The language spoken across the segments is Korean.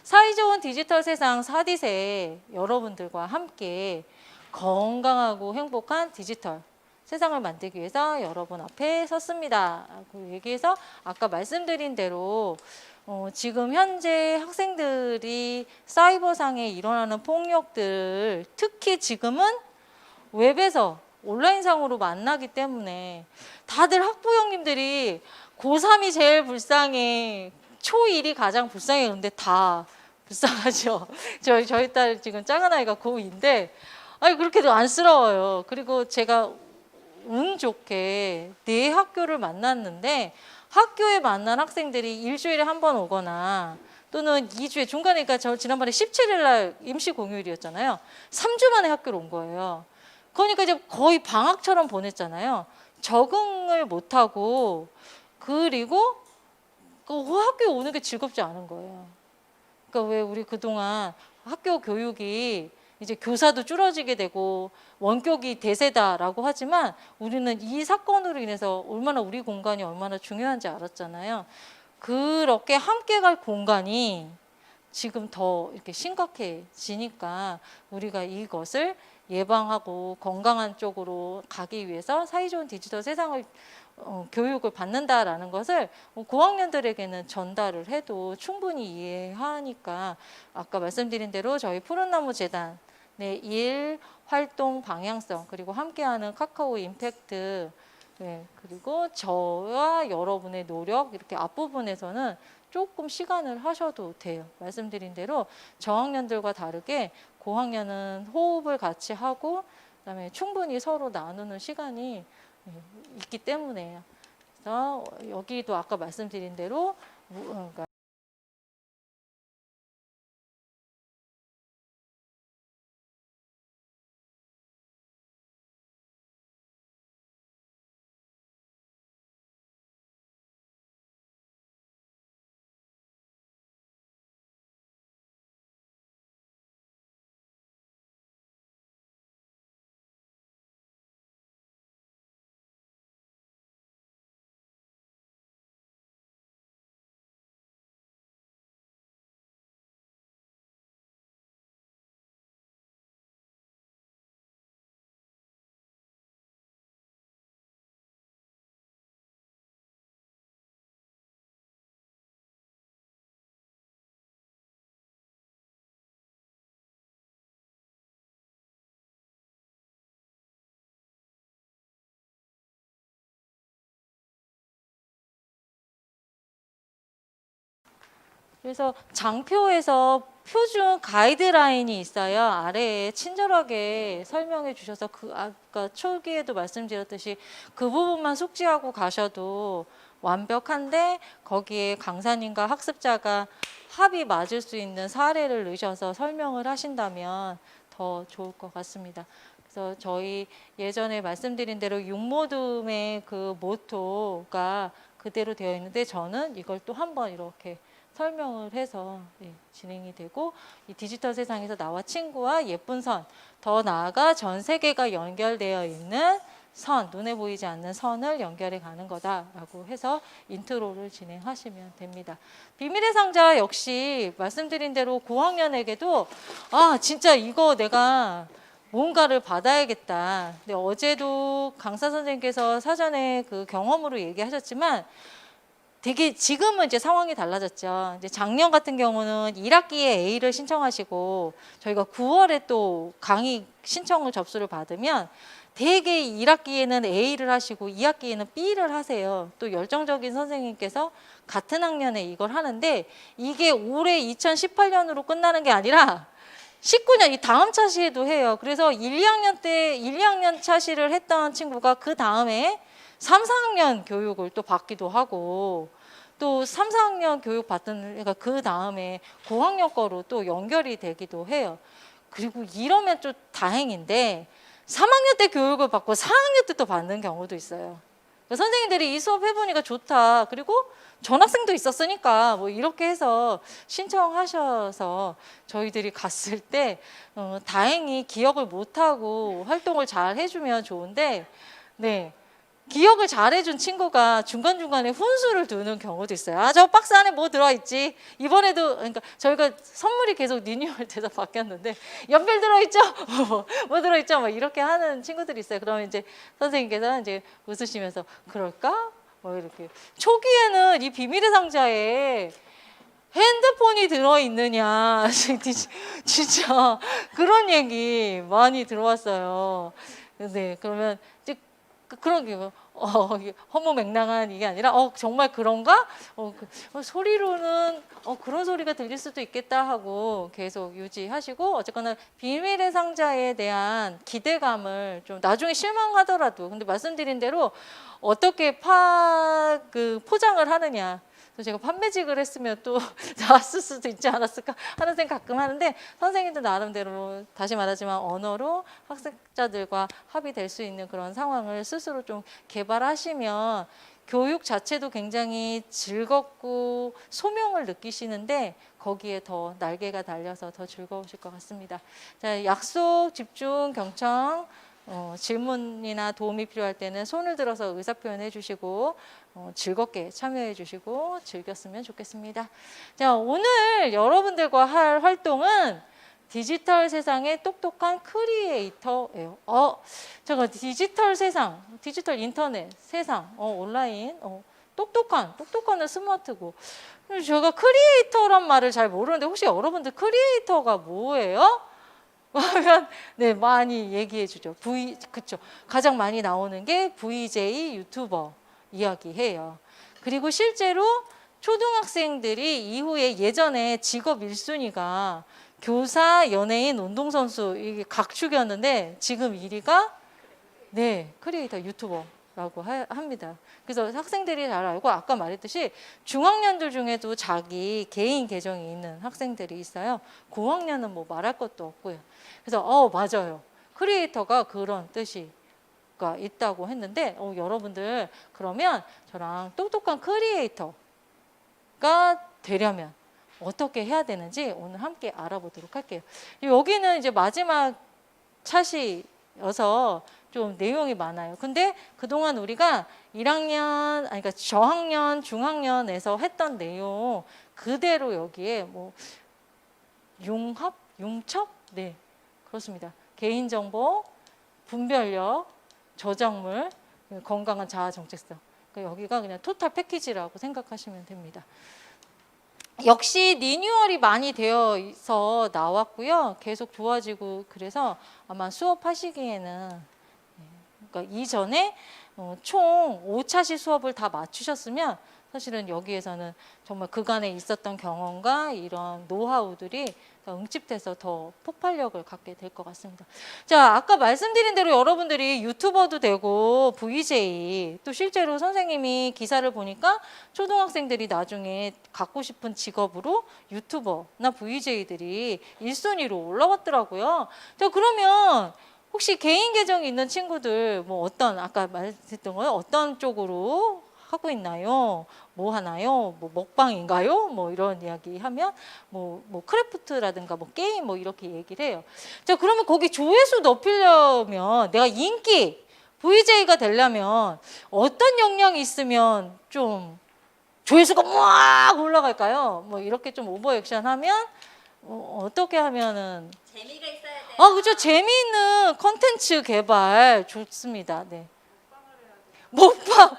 사이좋은 디지털 세상 4D세 여러분들과 함께 건강하고 행복한 디지털 세상을 만들기 위해서 여러분 앞에 섰습니다. 그 얘기해서 아까 말씀드린 대로 지금 현재 학생들이 사이버상에 일어나는 폭력들, 특히 지금은 웹에서 온라인상으로 만나기 때문에 다들 학부형님들이 고3이 제일 불쌍해, 초1이 가장 불쌍해. 근데 다 불쌍하죠. 저희 딸 지금 작은 아이가 고2인데 아니 그렇게도 안쓰러워요. 그리고 제가 운 좋게 네 학교를 만났는데 학교에 만난 학생들이 일주일에 한 번 오거나 또는 2주에 중간에, 그러니까 저 지난번에 17일 날 임시 공휴일이었잖아요. 3주 만에 학교를 온 거예요. 그러니까 이제 거의 방학처럼 보냈잖아요. 적응을 못하고, 그리고 그 학교에 오는 게 즐겁지 않은 거예요. 그러니까 왜 우리 그동안 학교 교육이 이제 교사도 줄어지게 되고 원격이 대세다라고 하지만 우리는 이 사건으로 인해서 얼마나 우리 공간이 얼마나 중요한지 알았잖아요. 그렇게 함께 갈 공간이 지금 더 이렇게 심각해지니까 우리가 이것을 예방하고 건강한 쪽으로 가기 위해서 사이좋은 디지털 세상을 교육을 받는다라는 것을 고학년들에게는 전달을 해도 충분히 이해하니까 아까 말씀드린 대로 저희 푸른나무 재단의 일, 활동 방향성, 그리고 함께하는 카카오 임팩트, 네, 그리고 저와 여러분의 노력, 이렇게 앞부분에서는 조금 시간을 하셔도 돼요. 말씀드린 대로 저학년들과 다르게 고학년은 호흡을 같이 하고 그다음에 충분히 서로 나누는 시간이 있기 때문에, 그래서 여기도 아까 말씀드린 대로 그러니까 그래서 장표에서 표준 가이드라인이 있어요. 아래에 친절하게 설명해 주셔서 그 아까 초기에도 말씀드렸듯이 그 부분만 숙지하고 가셔도 완벽한데 거기에 강사님과 학습자가 합이 맞을 수 있는 사례를 넣으셔서 설명을 하신다면 더 좋을 것 같습니다. 그래서 저희 예전에 말씀드린 대로 육모듬의 그 모토가 그대로 되어 있는데 저는 이걸 또 한번 이렇게 설명을 해서 진행이 되고, 이 디지털 세상에서 나와 친구와 예쁜 선, 더 나아가 전 세계가 연결되어 있는 선, 눈에 보이지 않는 선을 연결해 가는 거다라고 해서 인트로를 진행하시면 됩니다. 비밀의 상자 역시 말씀드린 대로 고학년에게도 진짜 이거 내가 뭔가를 받아야겠다. 근데 어제도 강사 선생님께서 사전에 그 경험으로 얘기하셨지만 되게 지금은 이제 상황이 달라졌죠. 이제 작년 같은 경우는 1학기에 A를 신청하시고 저희가 9월에 또 강의 신청을 접수를 받으면 되게 1학기에는 A를 하시고 2학기에는 B를 하세요. 또 열정적인 선생님께서 같은 학년에 이걸 하는데 이게 올해 2018년으로 끝나는 게 아니라 19년 이 다음 차시에도 해요. 그래서 1, 2학년 때 1, 2학년 차시를 했던 친구가 그 다음에 3, 4학년 교육을 또 받기도 하고 또 3, 4학년 교육 받던, 그러니까 그 다음에 고학년 거로 또 연결이 되기도 해요. 그리고 이러면 좀 다행인데 3학년 때 교육을 받고 4학년 때 또 받는 경우도 있어요. 그러니까 선생님들이 이 수업 해보니까 좋다. 그리고 전학생도 있었으니까 뭐 이렇게 해서 신청하셔서 저희들이 갔을 때 다행히 기억을 못하고 활동을 잘 해주면 좋은데, 네. 기억을 잘해준 친구가 중간중간에 훈수를 두는 경우도 있어요. 아, 저 박스 안에 뭐 들어있지? 이번에도, 그러니까 저희가 선물이 계속 리뉴얼 돼서 바뀌었는데, 연필 들어있죠? 뭐 들어있죠? 뭐 이렇게 하는 친구들이 있어요. 그러면 이제 선생님께서 이제 웃으시면서, 그럴까? 뭐 이렇게. 초기에는 이 비밀의 상자에 핸드폰이 들어있느냐. 진짜 그런 얘기 많이 들어왔어요. 네, 그러면 이제 그런 게 허무맹랑한 이게 아니라 정말 그런가? 소리로는 그런 소리가 들릴 수도 있겠다 하고 계속 유지하시고 어쨌거나 비밀의 상자에 대한 기대감을 좀 나중에 실망하더라도 근데 말씀드린 대로 어떻게 포장을 하느냐. 그래서 제가 판매직을 했으면 또 나왔을 수도 있지 않았을까 하는 생각 가끔 하는데 선생님도 나름대로 다시 말하지만 언어로 학생자들과 합의될 수 있는 그런 상황을 스스로 좀 개발하시면 교육 자체도 굉장히 즐겁고 소명을 느끼시는데 거기에 더 날개가 달려서 더 즐거우실 것 같습니다. 자, 약속, 집중, 경청, 질문이나 도움이 필요할 때는 손을 들어서 의사표현해 주시고 즐겁게 참여해 주시고 즐겼으면 좋겠습니다. 자, 오늘 여러분들과 할 활동은 디지털 세상의 똑똑한 크리에이터예요. 제가 디지털 세상, 디지털 인터넷 세상, 온라인, 똑똑한은 스마트고. 제가 크리에이터란 말을 잘 모르는데 혹시 여러분들 크리에이터가 뭐예요? 하면 네 많이 얘기해 주죠. 그쵸. 가장 많이 나오는 게 VJ 유튜버 이야기해요. 그리고 실제로 초등학생들이 이후에 예전에 직업 1순위가 교사, 연예인, 운동선수 이게 각축이었는데 지금 1위가 네 크리에이터 유튜버라고 합니다. 그래서 학생들이 잘 알고 아까 말했듯이 중학년들 중에도 자기 개인 계정이 있는 학생들이 있어요. 고학년은 뭐 말할 것도 없고요. 그래서 맞아요. 크리에이터가 그런 뜻이가 있다고 했는데 여러분들 그러면 저랑 똑똑한 크리에이터가 되려면 어떻게 해야 되는지 오늘 함께 알아보도록 할게요. 여기는 이제 마지막 차시여서 좀 내용이 많아요. 근데 그동안 우리가 1학년, 그러니까 저학년, 중학년에서 했던 내용 그대로 여기에 뭐 융합, 융첩, 네 그렇습니다. 개인정보, 분별력, 저작물, 건강한 자아 정체성. 그러니까 여기가 그냥 토탈 패키지라고 생각하시면 됩니다. 역시 리뉴얼이 많이 되어서 나왔고요. 계속 좋아지고 그래서 아마 수업하시기에는 그러니까 이전에 총 5차시 수업을 다 마치셨으면 사실은 여기에서는 정말 그간에 있었던 경험과 이런 노하우들이 응집돼서 더 폭발력을 갖게 될 것 같습니다. 자, 아까 말씀드린 대로 여러분들이 유튜버도 되고 VJ 또 실제로 선생님이 기사를 보니까 초등학생들이 나중에 갖고 싶은 직업으로 유튜버나 VJ들이 1순위로 올라왔더라고요. 자, 그러면 혹시 개인 계정이 있는 친구들 뭐 아까 말했던 거요? 어떤 쪽으로 하고 있나요? 뭐 하나요? 뭐 먹방인가요? 뭐 이런 이야기 하면 뭐 크래프트라든가 뭐 게임 뭐 이렇게 얘기를 해요. 자, 그러면 거기 조회수 높이려면 내가 인기 VJ가 되려면 어떤 역량이 있으면 좀 조회수가 막 올라갈까요? 뭐 이렇게 좀 오버액션 하면 어떻게 하면은 재미가 있어야 돼요. 그죠. 재미있는 컨텐츠 개발 좋습니다. 네. 먹방.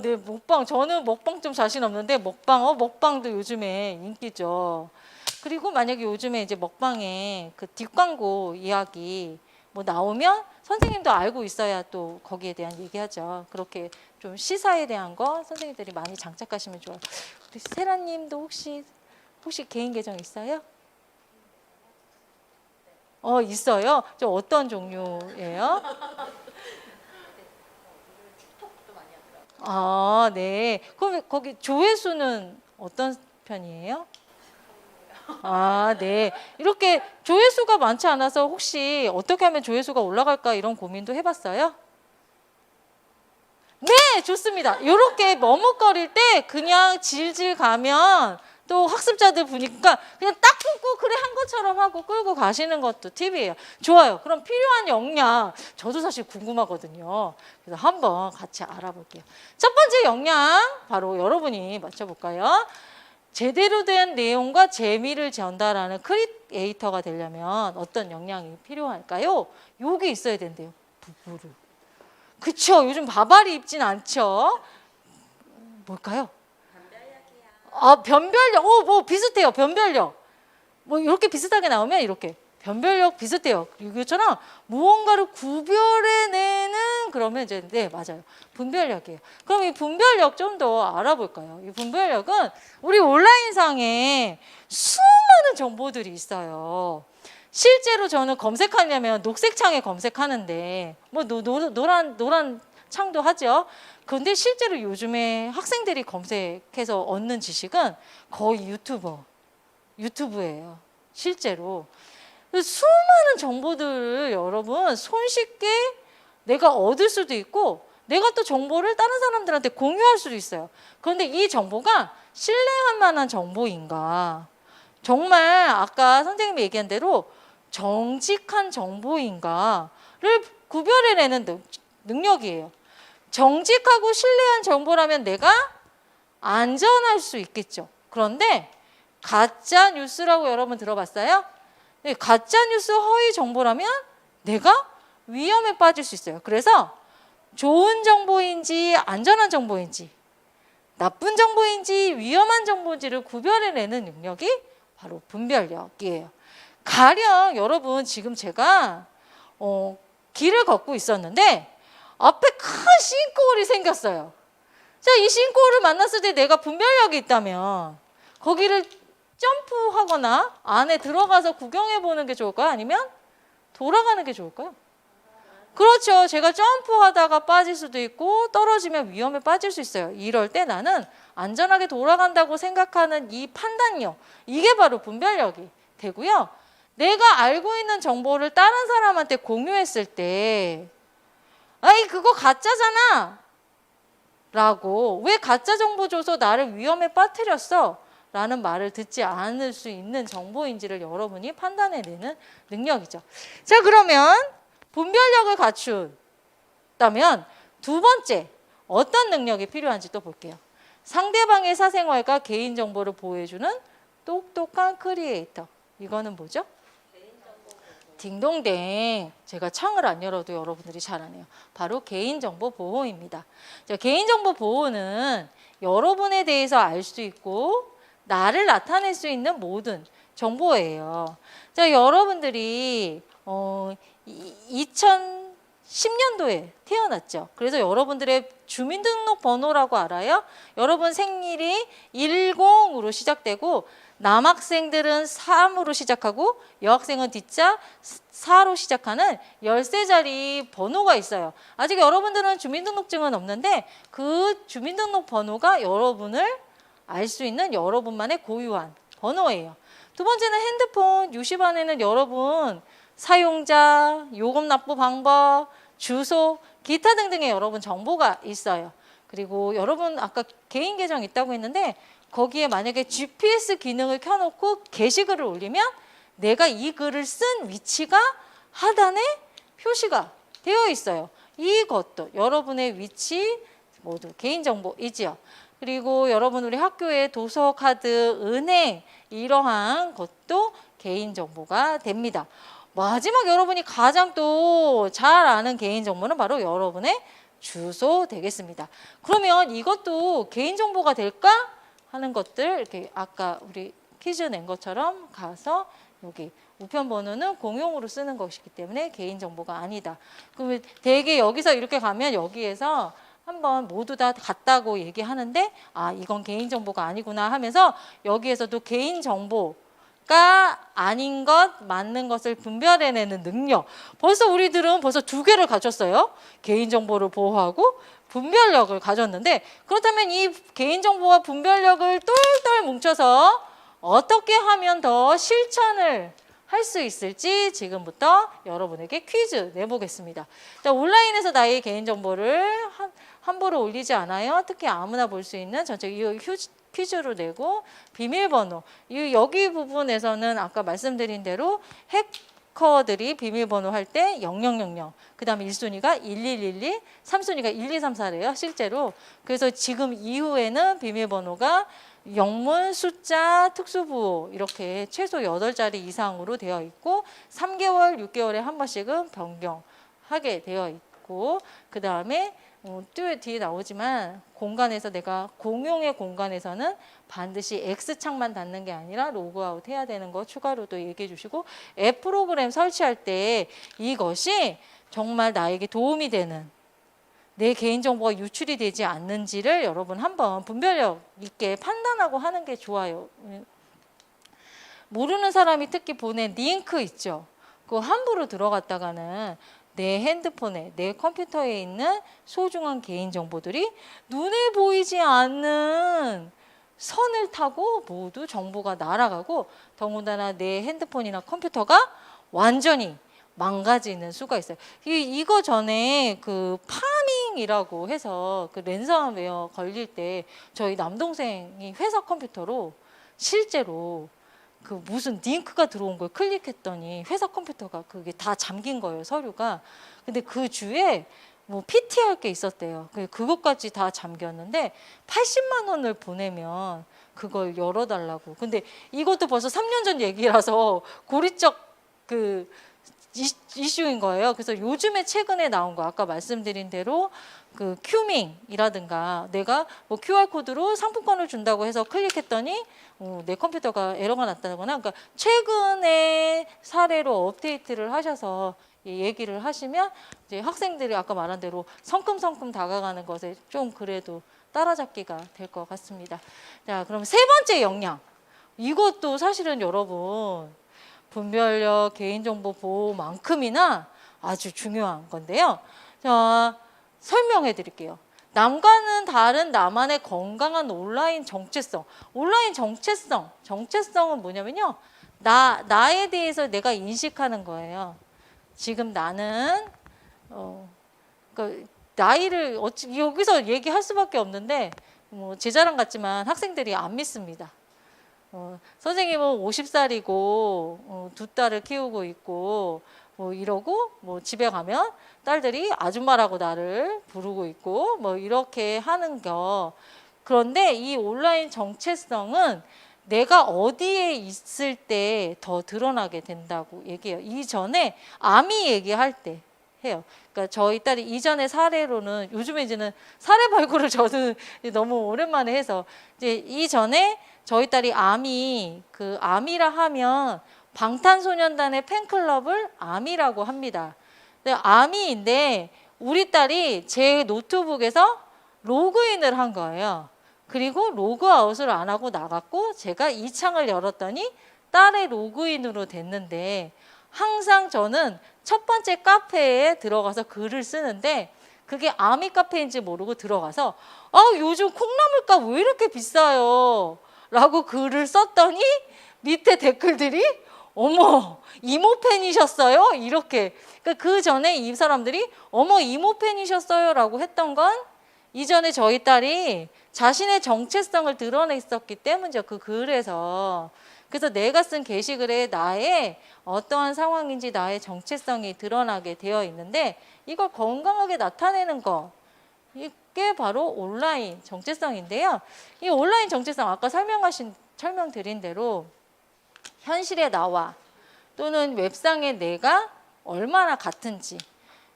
네, 먹방. 저는 먹방 좀 자신 없는데 먹방도 요즘에 인기죠. 그리고 만약에 요즘에 이제 먹방에 그 뒷광고 이야기 뭐 나오면 선생님도 알고 있어야 또 거기에 대한 얘기하죠. 그렇게 좀 시사에 대한 거 선생님들이 많이 장착하시면 좋아요. 우리 세라님도 혹시 개인 계정 있어요? 있어요? 저 어떤 종류예요? 네. 그럼 거기 조회수는 어떤 편이에요? 네. 이렇게 조회수가 많지 않아서 혹시 어떻게 하면 조회수가 올라갈까 이런 고민도 해봤어요? 네, 좋습니다. 이렇게 머뭇거릴 때 그냥 질질 가면 또 학습자들 보니까 그냥 딱 끊고 그래 한 것처럼 하고 끌고 가시는 것도 팁이에요. 좋아요. 그럼 필요한 역량 저도 사실 궁금하거든요. 그래서 한번 같이 알아볼게요. 첫 번째 역량 바로 여러분이 맞춰볼까요? 제대로 된 내용과 재미를 전달하는 크리에이터가 되려면 어떤 역량이 필요할까요? 요게 있어야 된대요. 부부르. 그쵸? 요즘 바바리 입진 않죠? 뭘까요? 아, 변별력. 뭐 비슷해요. 변별력. 뭐 이렇게 비슷하게 나오면 이렇게 변별력 비슷해요. 이것처럼 무언가를 구별해내는 그러면 이제 네, 맞아요. 분별력이에요. 그럼 이 분별력 좀 더 알아볼까요? 이 분별력은 우리 온라인상에 수많은 정보들이 있어요. 실제로 저는 검색하려면 녹색 창에 검색하는데 뭐 노란 창도 하죠. 그런데 실제로 요즘에 학생들이 검색해서 얻는 지식은 거의 유튜브예요. 실제로. 수많은 정보들을 여러분 손쉽게 내가 얻을 수도 있고 내가 또 정보를 다른 사람들한테 공유할 수도 있어요. 그런데 이 정보가 신뢰할 만한 정보인가? 정말 아까 선생님이 얘기한 대로 정직한 정보인가를 구별해내는 능력이에요. 정직하고 신뢰한 정보라면 내가 안전할 수 있겠죠. 그런데 가짜 뉴스라고 여러분 들어봤어요? 네, 가짜 뉴스 허위 정보라면 내가 위험에 빠질 수 있어요. 그래서 좋은 정보인지 안전한 정보인지 나쁜 정보인지 위험한 정보인지를 구별해내는 능력이 바로 분별력이에요. 가령 여러분 지금 제가 길을 걷고 있었는데 앞에 큰 싱크홀이 생겼어요. 자, 이 싱크홀을 만났을 때 내가 분별력이 있다면 거기를 점프하거나 안에 들어가서 구경해 보는 게 좋을까요? 아니면 돌아가는 게 좋을까요? 그렇죠. 제가 점프하다가 빠질 수도 있고 떨어지면 위험에 빠질 수 있어요. 이럴 때 나는 안전하게 돌아간다고 생각하는 이 판단력, 이게 바로 분별력이 되고요. 내가 알고 있는 정보를 다른 사람한테 공유했을 때 아이 그거 가짜잖아 라고 왜 가짜 정보 줘서 나를 위험에 빠뜨렸어? 라는 말을 듣지 않을 수 있는 정보인지를 여러분이 판단해내는 능력이죠. 자, 그러면 분별력을 갖춘다면 두 번째 어떤 능력이 필요한지 또 볼게요. 상대방의 사생활과 개인정보를 보호해주는 똑똑한 크리에이터. 이거는 뭐죠? 딩동댕. 제가 창을 안 열어도 여러분들이 잘 아네요. 바로 개인정보 보호입니다. 자, 개인정보 보호는 여러분에 대해서 알 수 있고 나를 나타낼 수 있는 모든 정보예요. 자, 여러분들이 2010년도에 태어났죠. 그래서 여러분들의 주민등록번호라고 알아요? 여러분 생일이 10으로 시작되고 남학생들은 3으로 시작하고 여학생은 뒷자 4로 시작하는 13자리 번호가 있어요. 아직 여러분들은 주민등록증은 없는데 그 주민등록번호가 여러분을 알 수 있는 여러분만의 고유한 번호예요. 두 번째는 핸드폰 유심안에는 여러분 사용자, 요금 납부 방법, 주소, 기타 등등의 여러분 정보가 있어요. 그리고 여러분 아까 개인 계정 있다고 했는데 거기에 만약에 GPS 기능을 켜놓고 게시글을 올리면 내가 이 글을 쓴 위치가 하단에 표시가 되어 있어요. 이것도 여러분의 위치 모두 개인정보이지요. 그리고 여러분 우리 학교에 도서, 카드, 은행 이러한 것도 개인정보가 됩니다. 마지막 여러분이 가장 또 잘 아는 개인정보는 바로 여러분의 주소 되겠습니다. 그러면 이것도 개인정보가 될까 하는 것들 이렇게 아까 우리 퀴즈 낸 것처럼 가서 여기 우편번호는 공용으로 쓰는 것이기 때문에 개인정보가 아니다. 그러면 대개 여기서 이렇게 가면 여기에서 한번 모두 다 같다고 얘기하는데 아 이건 개인정보가 아니구나 하면서 여기에서도 개인정보가 아닌 것 맞는 것을 분별해내는 능력. 벌써 우리들은 벌써 두 개를 가졌어요. 개인정보를 보호하고 분별력을 가졌는데 그렇다면 이 개인정보와 분별력을 똘똘 뭉쳐서 어떻게 하면 더 실천을 할 수 있을지 지금부터 여러분에게 퀴즈 내보겠습니다. 자, 온라인에서 나의 개인정보를 함부로 올리지 않아요. 특히 아무나 볼 수 있는 전체 이 퀴즈로 내고 비밀번호 여기 부분에서는 아까 말씀드린 대로 해커들이 비밀번호 할 때 0000, 그 다음에 1순위가 1112, 3순위가 1234래요 실제로. 그래서 지금 이후에는 비밀번호가 영문, 숫자, 특수부호 이렇게 최소 8자리 이상으로 되어 있고 3개월, 6개월에 한 번씩은 변경하게 되어 있고, 그 다음에 뒤에 나오지만 공간에서 내가 공용의 공간에서는 반드시 X창만 닫는 게 아니라 로그아웃 해야 되는 거 추가로도 얘기해 주시고, 앱 프로그램 설치할 때 이것이 정말 나에게 도움이 되는 내 개인정보가 유출이 되지 않는지를 여러분 한번 분별력 있게 판단하고 하는 게 좋아요. 모르는 사람이 특히 보낸 링크 있죠. 그거 함부로 들어갔다가는 내 핸드폰에, 내 컴퓨터에 있는 소중한 개인정보들이 눈에 보이지 않는 선을 타고 모두 정보가 날아가고, 더군다나 내 핸드폰이나 컴퓨터가 완전히 망가지는 수가 있어요. 이거 전에 그 파밍이라고 해서 그 랜섬웨어 걸릴 때 저희 남동생이 회사 컴퓨터로 실제로 그 무슨 링크가 들어온 걸 클릭했더니 회사 컴퓨터가 그게 다 잠긴 거예요, 서류가. 근데 그 주에 뭐 PT할 게 있었대요. 그것까지 다 잠겼는데 80만 원을 보내면 그걸 열어달라고. 근데 이것도 벌써 3년 전 얘기라서 고리적 그 이슈인 거예요. 그래서 요즘에 최근에 나온 거 아까 말씀드린 대로 그 큐밍이라든가 내가 뭐 QR코드로 상품권을 준다고 해서 클릭했더니 내 컴퓨터가 에러가 났다거나, 그러니까 최근에 사례로 업데이트를 하셔서 얘기를 하시면 이제 학생들이 아까 말한 대로 성큼성큼 다가가는 것에 좀 그래도 따라잡기가 될 것 같습니다. 자, 그럼 세 번째 역량. 이것도 사실은 여러분 분별력, 개인정보 보호만큼이나 아주 중요한 건데요. 자, 설명해 드릴게요. 남과는 다른 나만의 건강한 온라인 정체성. 온라인 정체성은 뭐냐면요. 나에 대해서 내가 인식하는 거예요. 지금 나는 그러니까 나이를 여기서 얘기할 수밖에 없는데 제 자랑 같지만 학생들이 안 믿습니다. 선생님은 50살이고 2딸을 키우고 있고 뭐 이러고 뭐 집에 가면 딸들이 아줌마라고 나를 부르고 있고 뭐 이렇게 하는 거. 그런데 이 온라인 정체성은 내가 어디에 있을 때 더 드러나게 된다고 얘기해요. 이전에 아미 얘기할 때 해요. 그러니까 저희 딸이 이전의 사례로는, 요즘에 이제는 사례 발굴을 저도 너무 오랜만에 해서, 이제 이전에 저희 딸이 아미라 하면 방탄소년단의 팬클럽을 아미라고 합니다. 아미인데 우리 딸이 제 노트북에서 로그인을 한 거예요. 그리고 로그아웃을 안 하고 나갔고 제가 이 창을 열었더니 딸의 로그인으로 됐는데, 항상 저는 첫 번째 카페에 들어가서 글을 쓰는데 그게 아미 카페인지 모르고 들어가서 요즘 콩나물값 왜 이렇게 비싸요? 라고 글을 썼더니 밑에 댓글들이 어머 이모 팬이셨어요? 이렇게. 그 전에 이 사람들이 어머 이모 팬이셨어요? 라고 했던 건 이전에 저희 딸이 자신의 정체성을 드러냈었기 때문이죠. 그 글에서. 그래서 내가 쓴 게시글에 나의 어떠한 상황인지 나의 정체성이 드러나게 되어 있는데, 이걸 건강하게 나타내는 거, 이게 바로 온라인 정체성인데요. 이 온라인 정체성 아까 설명드린 대로 현실의 나와 또는 웹상의 내가 얼마나 같은지.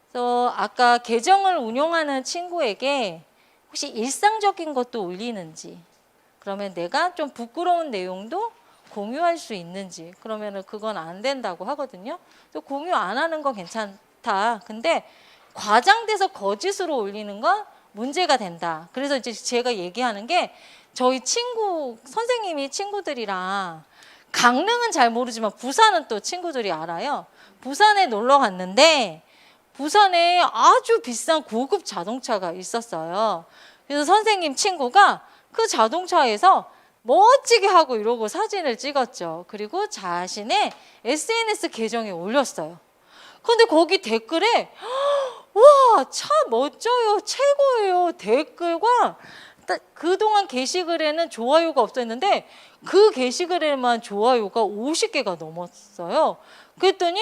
그래서 아까 계정을 운용하는 친구에게 혹시 일상적인 것도 올리는지, 그러면 내가 좀 부끄러운 내용도 공유할 수 있는지, 그러면은 그건 안 된다고 하거든요. 또 공유 안 하는 건 괜찮다. 근데 과장돼서 거짓으로 올리는 건 문제가 된다. 그래서 이제 제가 얘기하는 게, 저희 선생님이 친구들이랑 강릉은 잘 모르지만 부산은 또 친구들이 알아요. 부산에 놀러 갔는데 부산에 아주 비싼 고급 자동차가 있었어요. 그래서 선생님 친구가 그 자동차에서 멋지게 하고 이러고 사진을 찍었죠. 그리고 자신의 SNS 계정에 올렸어요. 근데 거기 댓글에 와, 참 멋져요. 최고예요. 댓글과 그동안 게시글에는 좋아요가 없었는데 그 게시글에만 좋아요가 50개가 넘었어요. 그랬더니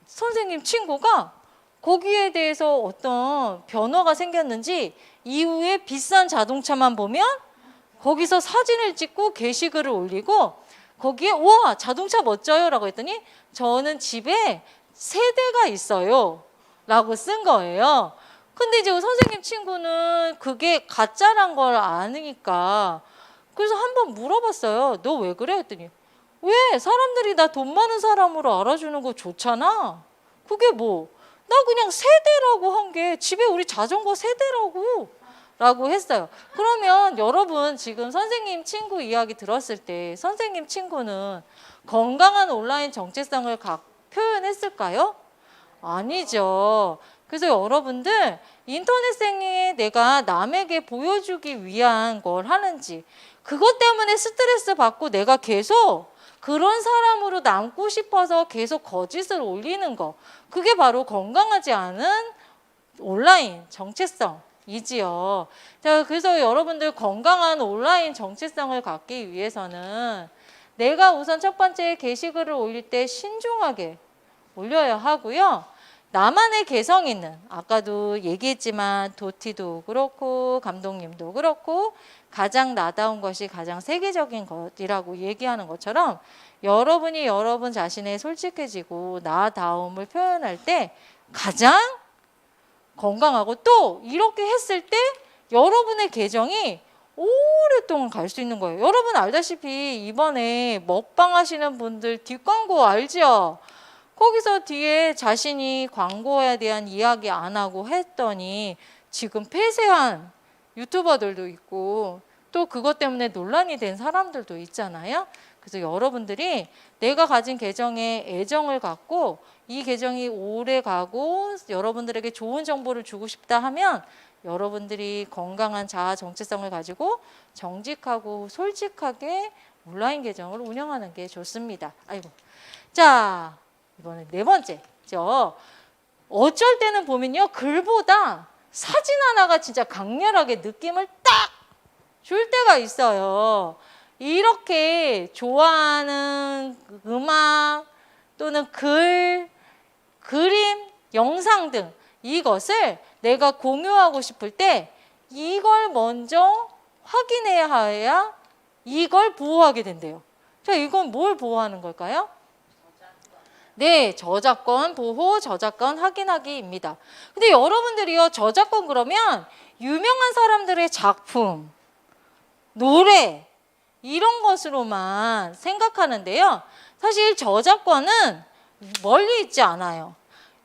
선생님 친구가 거기에 대해서 어떤 변화가 생겼는지 이후에 비싼 자동차만 보면 거기서 사진을 찍고 게시글을 올리고 거기에 와, 자동차 멋져요 라고 했더니 저는 집에 3대가 있어요 라고 쓴 거예요. 근데 이제 선생님 친구는 그게 가짜란 걸 아니까 그래서 한번 물어봤어요. 너 왜 그래? 했더니 왜? 사람들이 나 돈 많은 사람으로 알아주는 거 좋잖아. 그게 뭐? 나 그냥 3대라고 한 게 집에 우리 자전거 3대라고 라고 했어요. 그러면 여러분 지금 선생님 친구 이야기 들었을 때 선생님 친구는 건강한 온라인 정체성을 표현했을까요? 아니죠. 그래서 여러분들 인터넷생에 내가 남에게 보여주기 위한 걸 하는지 그것 때문에 스트레스 받고 내가 계속 그런 사람으로 남고 싶어서 계속 거짓을 올리는 거 그게 바로 건강하지 않은 온라인 정체성이지요. 자, 그래서 여러분들 건강한 온라인 정체성을 갖기 위해서는 내가 우선 첫 번째 게시글을 올릴 때 신중하게 올려야 하고요. 나만의 개성 있는 아까도 얘기했지만 도티도 그렇고 감독님도 그렇고 가장 나다운 것이 가장 세계적인 것이라고 얘기하는 것처럼 여러분이 여러분 자신에 솔직해지고 나다움을 표현할 때 가장 건강하고 또 이렇게 했을 때 여러분의 계정이 오랫동안 갈 수 있는 거예요. 여러분 알다시피 이번에 먹방 하시는 분들 뒷광고 알죠? 거기서 뒤에 자신이 광고에 대한 이야기 안 하고 했더니 지금 폐쇄한 유튜버들도 있고 또 그것 때문에 논란이 된 사람들도 있잖아요. 그래서 여러분들이 내가 가진 계정에 애정을 갖고 이 계정이 오래 가고 여러분들에게 좋은 정보를 주고 싶다 하면 여러분들이 건강한 자아 정체성을 가지고 정직하고 솔직하게 온라인 계정을 운영하는 게 좋습니다. 아이고. 자, 이번에 4번째죠. 어쩔 때는 보면요. 글보다 사진 하나가 진짜 강렬하게 느낌을 딱 줄 때가 있어요. 이렇게 좋아하는 음악 또는 글, 그림, 영상 등 이것을 내가 공유하고 싶을 때 이걸 먼저 확인해야 해야 이걸 보호하게 된대요. 자, 이건 뭘 보호하는 걸까요? 네, 저작권 보호, 저작권 확인하기입니다. 근데 여러분들이요, 저작권 그러면 유명한 사람들의 작품, 노래 이런 것으로만 생각하는데요. 사실 저작권은 멀리 있지 않아요.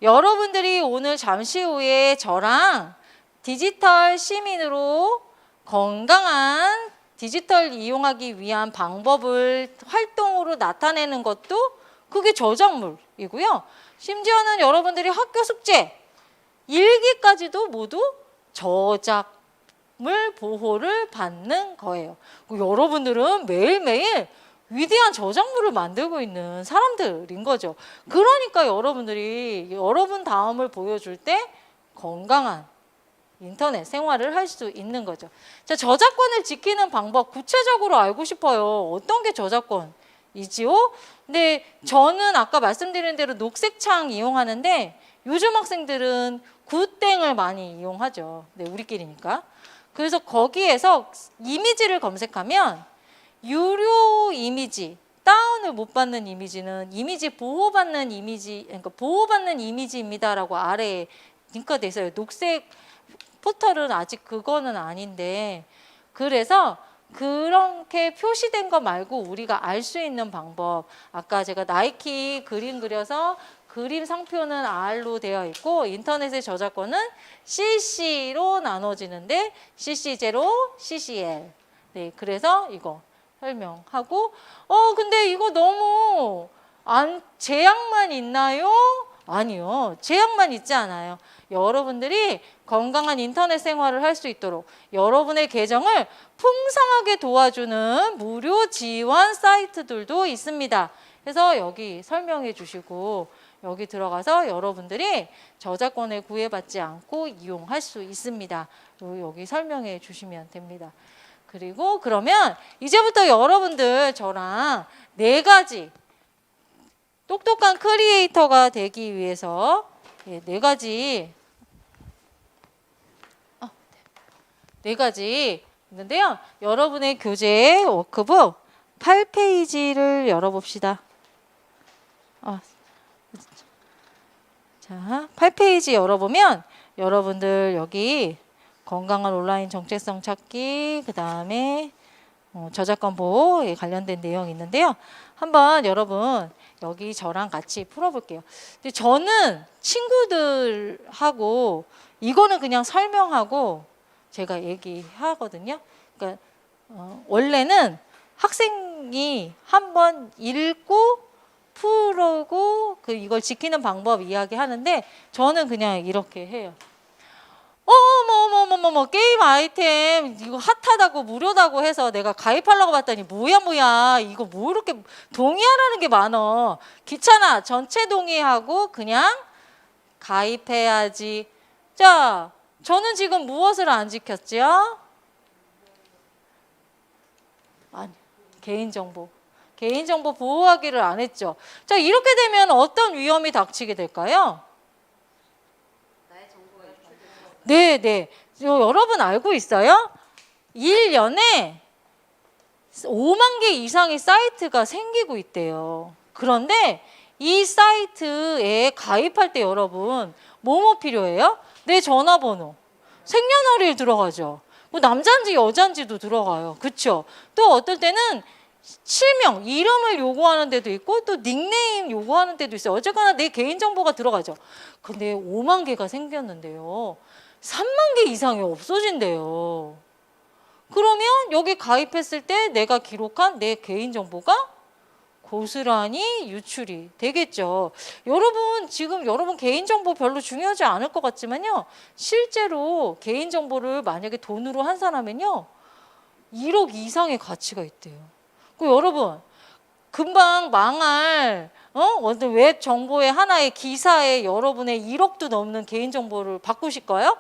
여러분들이 오늘 잠시 후에 저랑 디지털 시민으로 건강한 디지털 이용하기 위한 방법을 활동으로 나타내는 것도 그게 저작물이고요. 심지어는 여러분들이 학교 숙제, 일기까지도 모두 저작물 보호를 받는 거예요. 여러분들은 매일매일 위대한 저작물을 만들고 있는 사람들인 거죠. 그러니까 여러분들이 여러분 다음을 보여줄 때 건강한 인터넷 생활을 할 수 있는 거죠. 자, 저작권을 지키는 방법 구체적으로 알고 싶어요. 어떤 게 저작권이지요? 근데 저는 아까 말씀드린 대로 녹색창 이용하는데 요즘 학생들은 굿땡을 많이 이용하죠. 네, 우리끼리니까. 그래서 거기에서 이미지를 검색하면 유료 이미지, 다운을 못 받는 이미지는 이미지 보호받는 이미지, 그러니까 보호받는 이미지입니다라고 아래에 링크가 돼 있어요. 녹색 포털은 아직 그거는 아닌데 그래서 그렇게 표시된 거 말고 우리가 알 수 있는 방법 아까 제가 나이키 그림 그려서 그림 상표는 R로 되어 있고 인터넷의 저작권은 CC로 나눠지는데 CC0, CCL 네, 그래서 이거 설명하고 근데 이거 너무 제약만 있나요? 아니요. 제약만 있지 않아요. 여러분들이 건강한 인터넷 생활을 할 수 있도록 여러분의 계정을 풍성하게 도와주는 무료 지원 사이트들도 있습니다. 그래서 여기 설명해 주시고 여기 들어가서 여러분들이 저작권을 구애받지 않고 이용할 수 있습니다. 여기 설명해 주시면 됩니다. 그리고 그러면 이제부터 여러분들 저랑 4가지 똑똑한 크리에이터가 되기 위해서 4가지 있는데요. 여러분의 교재 워크북 8페이지를 열어봅시다. 자, 8페이지 열어보면 여러분들 여기 건강한 온라인 정체성 찾기, 그 다음에 저작권 보호에 관련된 내용이 있는데요. 한번 여러분 여기 저랑 같이 풀어볼게요. 근데 저는 친구들하고 이거는 그냥 설명하고 제가 얘기하거든요. 그러니까 원래는 학생이 한번 읽고 풀고 이걸 지키는 방법 이야기하는데 저는 그냥 이렇게 해요. 어머 게임 아이템 이거 핫하다고 무료다고 해서 내가 가입하려고 봤더니 뭐야 이거 뭐 이렇게 동의하라는 게 많어. 귀찮아. 전체 동의하고 그냥 가입해야지. 자, 저는 지금 무엇을 안 지켰지요? 아니, 개인정보 보호하기를 안 했죠. 자, 이렇게 되면 어떤 위험이 닥치게 될까요? 네. 여러분 알고 있어요? 1년에 5만 개 이상의 사이트가 생기고 있대요. 그런데 이 사이트에 가입할 때 여러분 뭐뭐 필요해요? 내 전화번호, 생년월일 들어가죠. 뭐 남자인지 여자인지도 들어가요. 그렇죠? 또 어떨 때는 실명, 이름을 요구하는 데도 있고 또 닉네임 요구하는 데도 있어요. 어쨌거나 내 개인정보가 들어가죠. 근데 5만 개가 생겼는데요. 3만 개 이상이 없어진대요. 그러면 여기 가입했을 때 내가 기록한 내 개인정보가 고스란히 유출이 되겠죠. 여러분 지금 여러분 개인정보 별로 중요하지 않을 것 같지만요. 실제로 개인정보를 만약에 돈으로 환산하면요. 1억 이상의 가치가 있대요. 여러분 금방 망할 어떤 웹 정보의 하나의 기사에 여러분의 1억도 넘는 개인정보를 바꾸실까요?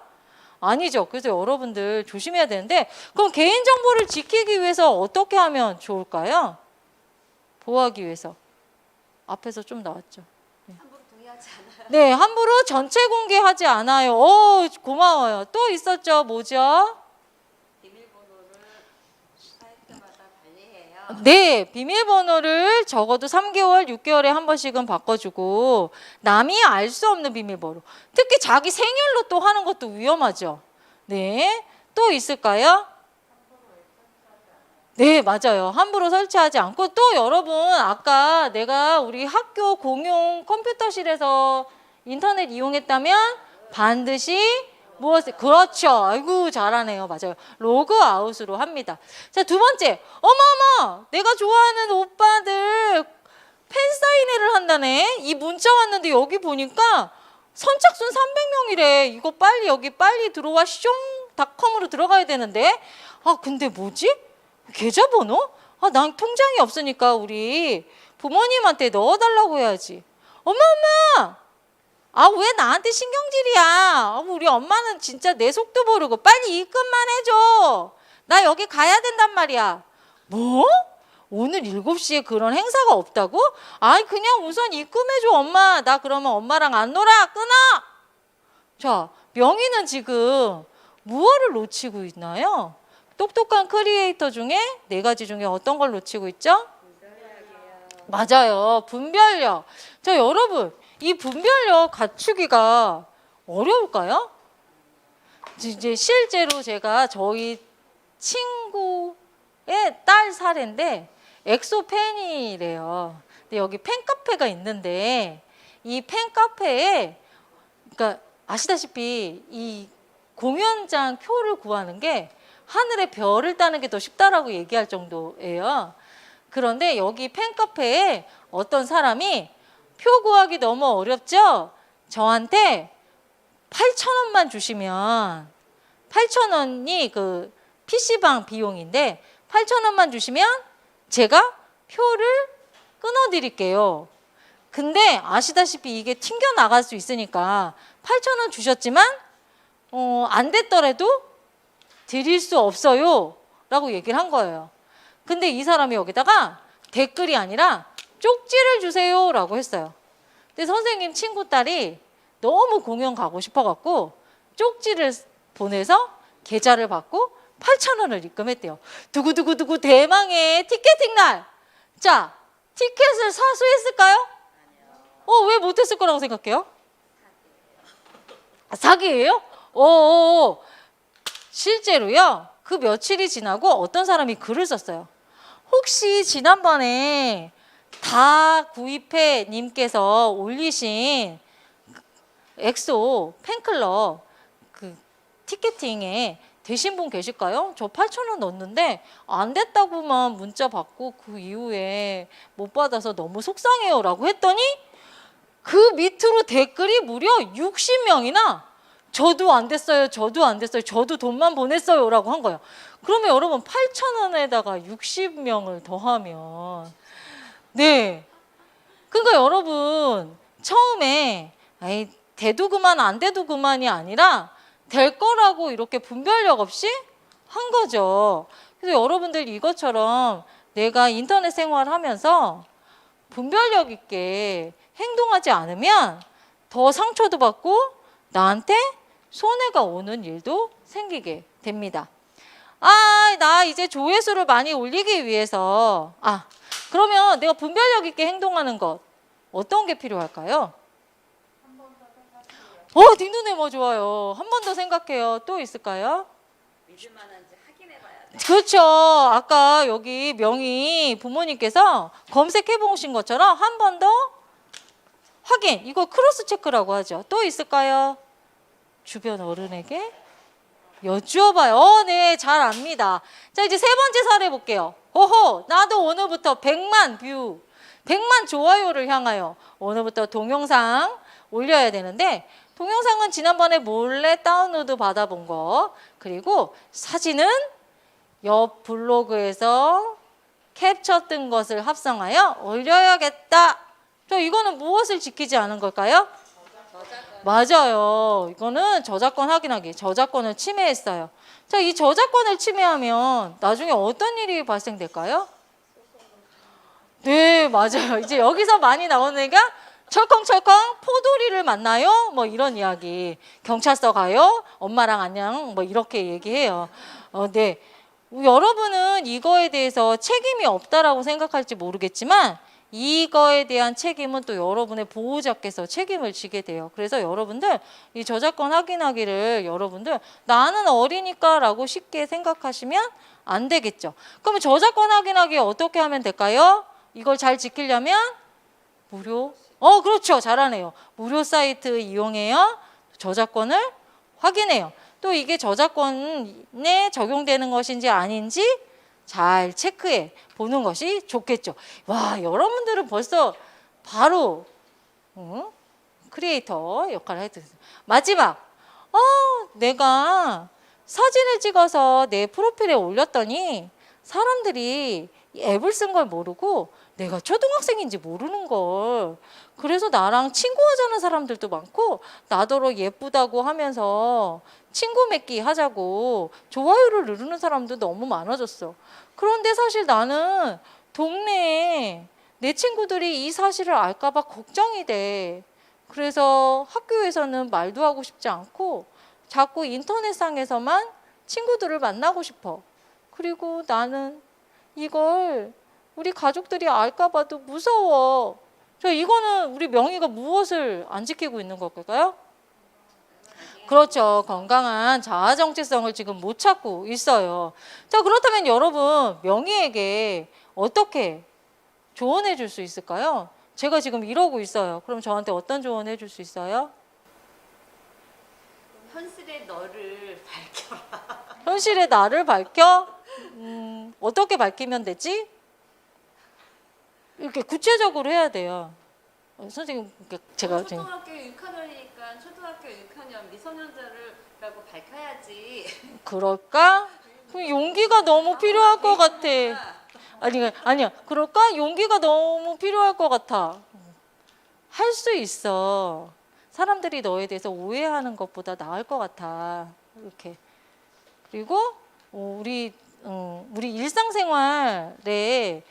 아니죠. 그래서 여러분들 조심해야 되는데 그럼 개인정보를 지키기 위해서 어떻게 하면 좋을까요? 보호하기 위해서. 앞에서 좀 나왔죠. 네. 함부로 동의하지 않아요. 네, 함부로 전체 공개하지 않아요. 고마워요. 또 있었죠. 뭐죠? 비밀번호를 사이트마다 달리해요. 네, 비밀번호를 적어도 3개월, 6개월에 한 번씩은 바꿔주고 남이 알 수 없는 비밀번호. 특히 자기 생일로 또 하는 것도 위험하죠. 네, 또 있을까요? 네, 맞아요. 함부로 설치하지 않고 또 여러분 아까 내가 우리 학교 공용 컴퓨터실에서 인터넷 이용했다면 반드시 무엇을 그렇죠. 아이고 잘하네요. 맞아요. 로그아웃으로 합니다. 자, 2번째. 어머 내가 좋아하는 오빠들 팬사인회를 한다네. 이 문자 왔는데 여기 보니까 선착순 300명이래. 이거 빨리 들어와 숑닷컴으로 들어가야 되는데 근데 뭐지? 계좌번호? 난 통장이 없으니까 우리 부모님한테 넣어달라고 해야지. 엄마! 왜 나한테 신경질이야? 우리 엄마는 진짜 내 속도 모르고 빨리 입금만 해줘. 나 여기 가야 된단 말이야. 뭐? 오늘 7시에 그런 행사가 없다고? 그냥 우선 입금해줘 엄마. 나 그러면 엄마랑 안 놀아. 끊어! 자, 명희는 지금 무엇을 놓치고 있나요? 똑똑한 크리에이터 중에 4가지 중에 어떤 걸 놓치고 있죠? 맞아요. 분별력. 자, 여러분, 이 분별력 갖추기가 어려울까요? 이제 실제로 제가 저희 친구의 딸 사례인데 엑소팬이래요. 근데 여기 팬카페가 있는데 이 팬카페에 그러니까 아시다시피 이 공연장 표를 구하는 게 하늘에 별을 따는 게 더 쉽다라고 얘기할 정도예요. 그런데 여기 팬카페에 어떤 사람이 표 구하기 너무 어렵죠? 저한테 8,000원만 주시면 8,000원이 그 PC방 비용인데 8,000원만 주시면 제가 표를 끊어드릴게요. 근데 아시다시피 이게 튕겨 나갈 수 있으니까 8,000원 주셨지만 안 됐더라도 드릴 수 없어요 라고 얘기를 한 거예요. 근데 이 사람이 여기다가 댓글이 아니라 쪽지를 주세요 라고 했어요. 근데 선생님 친구 딸이 너무 공연 가고 싶어갖고 쪽지를 보내서 계좌를 받고 8,000원을 입금했대요. 두구두구두구 대망의 티켓팅 날. 자, 티켓을 사수했을까요? 왜 못했을 거라고 생각해요? 사기예요? 실제로요. 그 며칠이 지나고 어떤 사람이 글을 썼어요. 혹시 지난번에 다 구입해 님께서 올리신 엑소 팬클럽 그 티켓팅에 되신 분 계실까요? 저 8,000원 넣었는데 안 됐다고만 문자 받고 그 이후에 못 받아서 너무 속상해요 라고 했더니 그 밑으로 댓글이 무려 60명이나 저도 안 됐어요. 저도 안 됐어요. 저도 돈만 보냈어요 라고 한 거예요. 그러면 여러분 8,000원에다가 60명을 더하면 네. 그러니까 여러분 처음에 돼도 그만 안 돼도 그만이 아니라 될 거라고 이렇게 분별력 없이 한 거죠. 그래서 여러분들 이것처럼 내가 인터넷 생활하면서 분별력 있게 행동하지 않으면 더 상처도 받고 나한테 손해가 오는 일도 생기게 됩니다. 나 이제 조회수를 많이 올리기 위해서 그러면 내가 분별력 있게 행동하는 것 어떤 게 필요할까요? 딩동댕 좋아요. 한 번 더 생각해요. 또 있을까요? 믿을 만한지 확인해봐야 돼. 그렇죠. 아까 여기 명희 부모님께서 검색해 보신 것처럼 한 번 더 확인. 이거 크로스 체크라고 하죠. 또 있을까요? 주변 어른에게 여쭈어봐요. 네, 잘 압니다. 자, 이제 세 번째 사례 볼게요. 나도 오늘부터 100만 뷰, 100만 좋아요를 향하여 오늘부터 동영상 올려야 되는데 동영상은 지난번에 몰래 다운로드 받아본 거, 그리고 사진은 옆 블로그에서 캡처 뜬 것을 합성하여 올려야겠다. 이거는 무엇을 지키지 않은 걸까요? 맞아요. 이거는 저작권 확인하기. 저작권을 침해했어요. 자, 이 저작권을 침해하면 나중에 어떤 일이 발생될까요? 네, 맞아요. 이제 여기서 많이 나오는 애가 철컹철컹 포도리를 만나요? 뭐 이런 이야기. 경찰서 가요? 엄마랑 안녕? 뭐 이렇게 얘기해요. 네. 여러분은 이거에 대해서 책임이 없다라고 생각할지 모르겠지만 이거에 대한 책임은 또 여러분의 보호자께서 책임을 지게 돼요. 그래서 여러분들 이 저작권 확인하기를 여러분들 나는 어리니까 라고 쉽게 생각하시면 안 되겠죠. 그러면 저작권 확인하기 어떻게 하면 될까요? 이걸 잘 지키려면 무료? 그렇죠. 잘하네요. 무료 사이트 이용해요. 저작권을 확인해요. 또 이게 저작권에 적용되는 것인지 아닌지 잘 체크해 보는 것이 좋겠죠. 와, 여러분들은 벌써 바로 크리에이터 역할을 해주세요. 마지막, 내가 사진을 찍어서 내 프로필에 올렸더니 사람들이 앱을 쓴 걸 모르고 내가 초등학생인지 모르는 걸. 그래서 나랑 친구하자는 사람들도 많고 나더러 예쁘다고 하면서 친구 맺기 하자고 좋아요를 누르는 사람도 너무 많아졌어. 그런데 사실 나는 동네에 내 친구들이 이 사실을 알까 봐 걱정이 돼. 그래서 학교에서는 말도 하고 싶지 않고 자꾸 인터넷상에서만 친구들을 만나고 싶어. 그리고 나는 이걸 우리 가족들이 알까 봐도 무서워. 이거는 우리 명희가 무엇을 안 지키고 있는 걸까요? 그렇죠. 건강한 자아 정체성을 지금 못 찾고 있어요. 자, 그렇다면 여러분, 명희에게 어떻게 조언해 줄 수 있을까요? 제가 지금 이러고 있어요. 그럼 저한테 어떤 조언 해줄 수 있어요? 현실의 너를 밝혀라. 현실의 나를 밝혀? 어떻게 밝히면 되지? 이렇게 구체적으로 해야 돼요. 선생님, 제가 지금 초등학교 6학년이니까 초등학교 6학년 미성년자를라고 밝혀야지. 그럴까? 그럼 용기가 너무 필요할 것 같아. 아니야. 그럴까? 용기가 너무 필요할 것 같아. 할 수 있어. 사람들이 너에 대해서 오해하는 것보다 나을 것 같아. 이렇게. 그리고 우리 일상생활에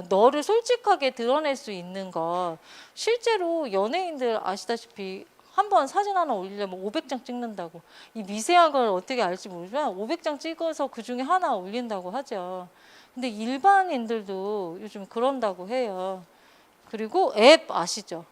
너를 솔직하게 드러낼 수 있는 것. 실제로 연예인들 아시다시피 한 번 사진 하나 올리려면 500장 찍는다고. 이 미세한 걸 어떻게 알지 모르지만 500장 찍어서 그 중에 하나 올린다고 하죠. 근데 일반인들도 요즘 그런다고 해요. 그리고 앱 아시죠?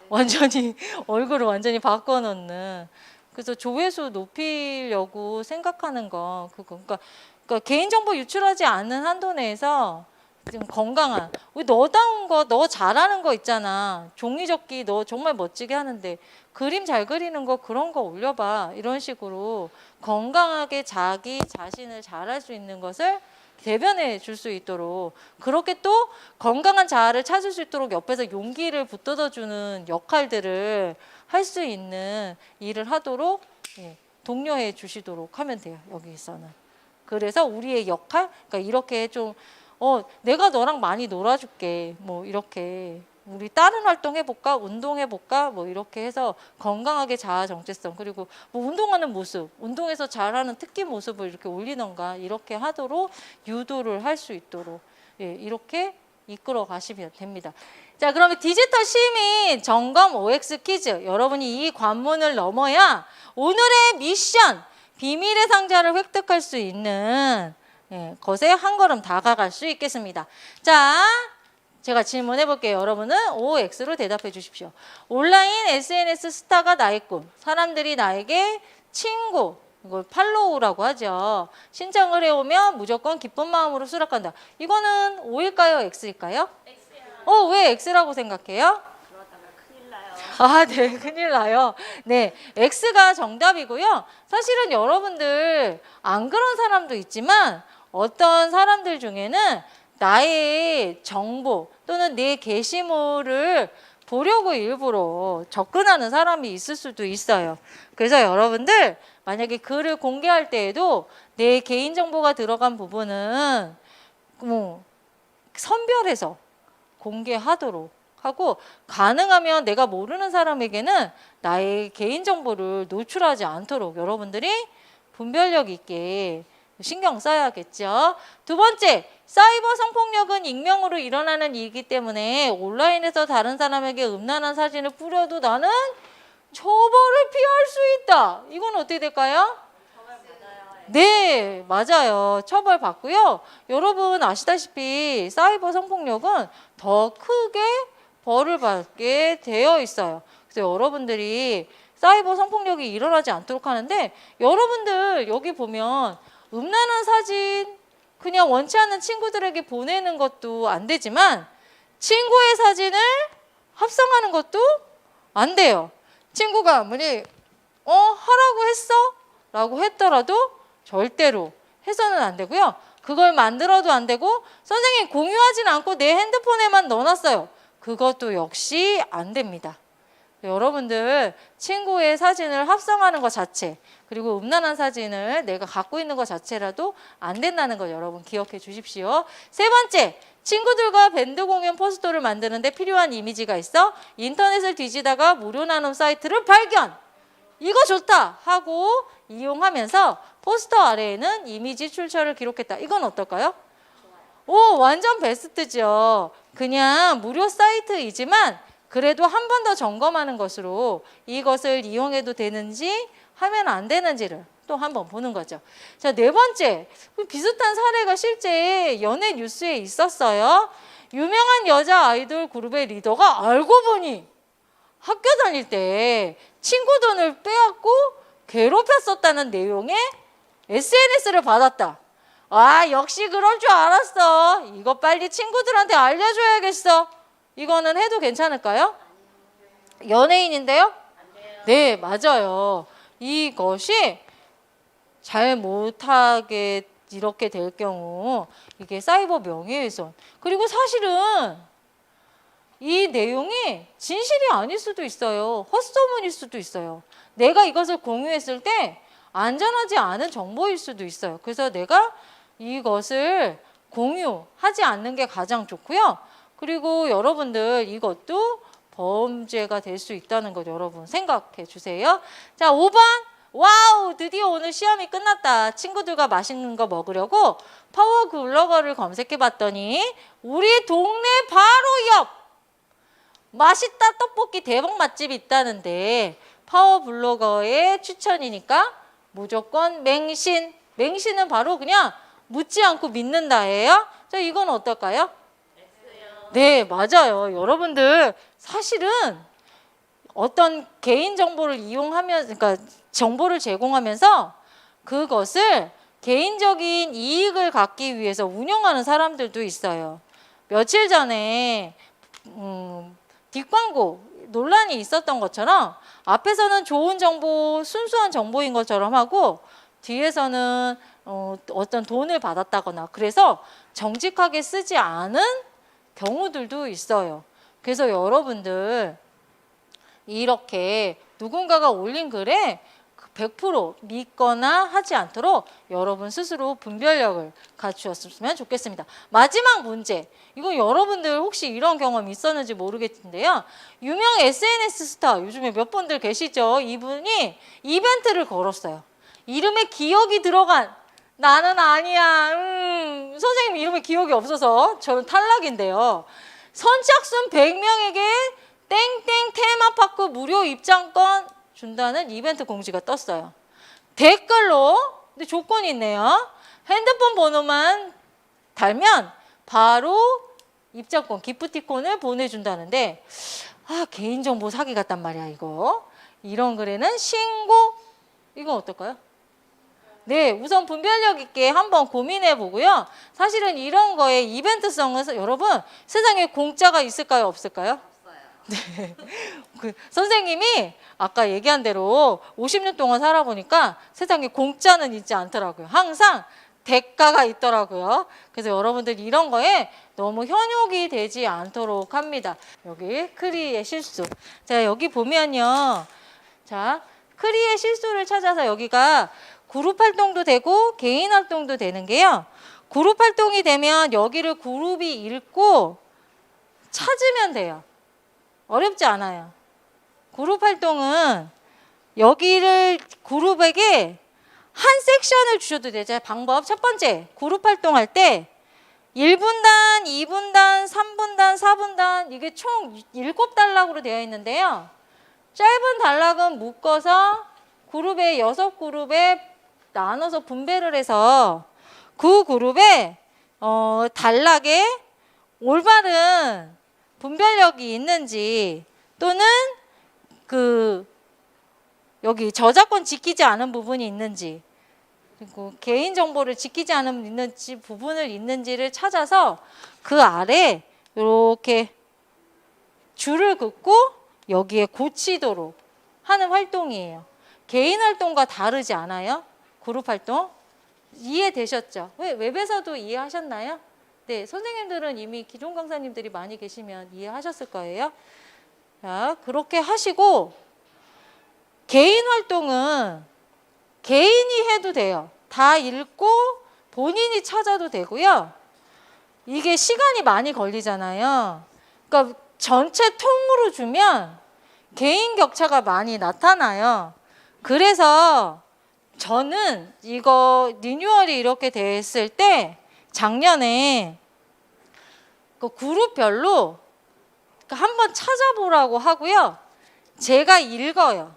완전히 얼굴을 완전히 바꿔놓는. 그래서 조회수 높이려고 생각하는 거 그거. 그러니까 개인정보 유출하지 않는 한도 내에서 좀 건강한 너다운 거, 너 잘하는 거 있잖아. 종이접기 너 정말 멋지게 하는데 그림 잘 그리는 거 그런 거 올려봐. 이런 식으로 건강하게 자기 자신을 잘할 수 있는 것을 대변해 줄 수 있도록, 그렇게 또 건강한 자아를 찾을 수 있도록 옆에서 용기를 붙들어 주는 역할들을 할 수 있는 일을 하도록 독려해 주시도록 하면 돼요. 여기서는. 그래서 우리의 역할, 그러니까 이렇게 좀 내가 너랑 많이 놀아줄게. 뭐 이렇게 우리 다른 활동 해볼까? 운동 해볼까? 뭐 이렇게 해서 건강하게 자아 정체성, 그리고 뭐 운동하는 모습, 운동에서 잘하는 특기 모습을 이렇게 올리던가 이렇게 하도록 유도를 할 수 있도록 이렇게 이끌어 가시면 됩니다. 자, 그러면 디지털 시민 점검 OX 퀴즈. 여러분이 이 관문을 넘어야 오늘의 미션, 비밀의 상자를 획득할 수 있는 것에 한 걸음 다가갈 수 있겠습니다. 자, 제가 질문해 볼게요. 여러분은 OX로 대답해 주십시오. 온라인 SNS 스타가 나의 꿈. 사람들이 나에게 친구, 이걸 팔로우라고 하죠. 신청을 해오면 무조건 기쁜 마음으로 수락한다. 이거는 O일까요? X일까요? X야. 왜 X라고 생각해요? 그러다가 큰일 나요. 아, 네, 큰일 나요. 네, X가 정답이고요. 사실은 여러분들 안 그런 사람도 있지만 어떤 사람들 중에는 나의 정보 또는 내 게시물을 보려고 일부러 접근하는 사람이 있을 수도 있어요. 그래서 여러분들 만약에 글을 공개할 때에도 내 개인정보가 들어간 부분은 선별해서 공개하도록 하고, 가능하면 내가 모르는 사람에게는 나의 개인정보를 노출하지 않도록 여러분들이 분별력 있게 신경 써야겠죠. 두 번째, 사이버 성폭력은 익명으로 일어나는 일이기 때문에 온라인에서 다른 사람에게 음란한 사진을 뿌려도 나는 처벌을 피할 수 있다. 이건 어떻게 될까요? 정말 맞아요. 네, 맞아요. 처벌 받고요. 여러분 아시다시피 사이버 성폭력은 더 크게 벌을 받게 되어 있어요. 그래서 여러분들이 사이버 성폭력이 일어나지 않도록 하는데, 여러분들 여기 보면 음란한 사진 그냥 원치 않는 친구들에게 보내는 것도 안 되지만 친구의 사진을 합성하는 것도 안 돼요. 친구가 아무리 하라고 했어? 라고 했더라도 절대로 해서는 안 되고요. 그걸 만들어도 안 되고, 선생님 공유하진 않고 내 핸드폰에만 넣어놨어요. 그것도 역시 안 됩니다. 여러분들 친구의 사진을 합성하는 것 자체, 그리고 음란한 사진을 내가 갖고 있는 것 자체라도 안 된다는 거 여러분 기억해 주십시오. 세 번째, 친구들과 밴드 공연 포스터를 만드는데 필요한 이미지가 있어 인터넷을 뒤지다가 무료 나눔 사이트를 발견. 이거 좋다 하고 이용하면서 포스터 아래에는 이미지 출처를 기록했다. 이건 어떨까요? 오, 완전 베스트죠. 그냥 무료 사이트이지만 그래도 한 번 더 점검하는 것으로 이것을 이용해도 되는지 하면 안 되는지를 또 한 번 보는 거죠. 자, 네 번째, 비슷한 사례가 실제 연예 뉴스에 있었어요. 유명한 여자 아이돌 그룹의 리더가 알고 보니 학교 다닐 때 친구 돈을 빼앗고 괴롭혔었다는 내용의 SNS를 받았다. 아, 역시 그럴 줄 알았어. 이거 빨리 친구들한테 알려줘야겠어. 이거는 해도 괜찮을까요? 연예인인데요? 네, 맞아요. 이것이 잘 못하게 이렇게 될 경우 이게 사이버 명예훼손. 그리고 사실은 이 내용이 진실이 아닐 수도 있어요. 헛소문일 수도 있어요. 내가 이것을 공유했을 때 안전하지 않은 정보일 수도 있어요. 그래서 내가 이것을 공유하지 않는 게 가장 좋고요. 그리고 여러분들 이것도 범죄가 될 수 있다는 것 여러분 생각해 주세요. 자, 5번. 와우, 드디어 오늘 시험이 끝났다. 친구들과 맛있는 거 먹으려고 파워블로거를 검색해 봤더니 우리 동네 바로 옆 맛있다 떡볶이 대박 맛집이 있다는데 파워블로거의 추천이니까 무조건 맹신. 맹신은 바로 그냥 묻지 않고 믿는다예요. 자, 이건 어떨까요? 네, 맞아요. 여러분들 사실은 어떤 개인 정보를 이용하면, 그러니까 정보를 제공하면서 그것을 개인적인 이익을 갖기 위해서 운영하는 사람들도 있어요. 며칠 전에 뒷광고 논란이 있었던 것처럼 앞에서는 좋은 정보, 순수한 정보인 것처럼 하고 뒤에서는 어떤 돈을 받았다거나 그래서 정직하게 쓰지 않은 경우들도 있어요. 그래서 여러분들 이렇게 누군가가 올린 글에 100% 믿거나 하지 않도록 여러분 스스로 분별력을 갖추었으면 좋겠습니다. 마지막 문제. 이거 여러분들 혹시 이런 경험 있었는지 모르겠는데요. 유명 SNS 스타 요즘에 몇 분들 계시죠? 이분이 이벤트를 걸었어요. 이름에 기억이 들어간 나는 아니야. 선생님 이름에 기억이 없어서 저는 탈락인데요. 선착순 100명에게 땡땡 테마파크 무료 입장권 준다는 이벤트 공지가 떴어요. 댓글로, 근데 조건이 있네요. 핸드폰 번호만 달면 바로 입장권, 기프티콘을 보내준다는데 개인정보 사기 같단 말이야 이거. 이런 글에는 신고, 이건 어떨까요? 네, 우선 분별력 있게 한번 고민해 보고요. 사실은 이런 거에 이벤트성은 여러분 세상에 공짜가 있을까요? 없을까요? 네. 선생님이 아까 얘기한 대로 50년 동안 살아보니까 세상에 공짜는 있지 않더라고요. 항상 대가가 있더라고요. 그래서 여러분들 이런 거에 너무 현혹이 되지 않도록 합니다. 여기 크리의 실수. 자, 여기 보면요. 자, 크리의 실수를 찾아서 여기가 그룹 활동도 되고 개인 활동도 되는 게요. 그룹 활동이 되면 여기를 그룹이 읽고 찾으면 돼요. 어렵지 않아요. 그룹 활동은 여기를 그룹에게 한 섹션을 주셔도 돼요. 자, 방법 첫 번째, 그룹 활동할 때 1분단, 2분단, 3분단, 4분단 이게 총 7단락으로 되어 있는데요. 짧은 단락은 묶어서 그룹에 6그룹에 나눠서 분배를 해서 그 그룹에 단락에 올바른 분별력이 있는지 또는 여기 저작권 지키지 않은 부분이 있는지 그리고 개인 정보를 지키지 않은 있는지 부분을 있는지를 찾아서 그 아래 이렇게 줄을 긋고 여기에 고치도록 하는 활동이에요. 개인 활동과 다르지 않아요? 그룹 활동 이해되셨죠? 웹에서도 이해하셨나요? 네, 선생님들은 이미 기존 강사님들이 많이 계시면 이해하셨을 거예요. 자, 그렇게 하시고 개인 활동은 개인이 해도 돼요. 다 읽고 본인이 찾아도 되고요. 이게 시간이 많이 걸리잖아요. 그러니까 전체 통으로 주면 개인 격차가 많이 나타나요. 그래서 저는 이거 리뉴얼이 이렇게 됐을 때 작년에 그 그룹별로 한번 찾아보라고 하고요. 제가 읽어요.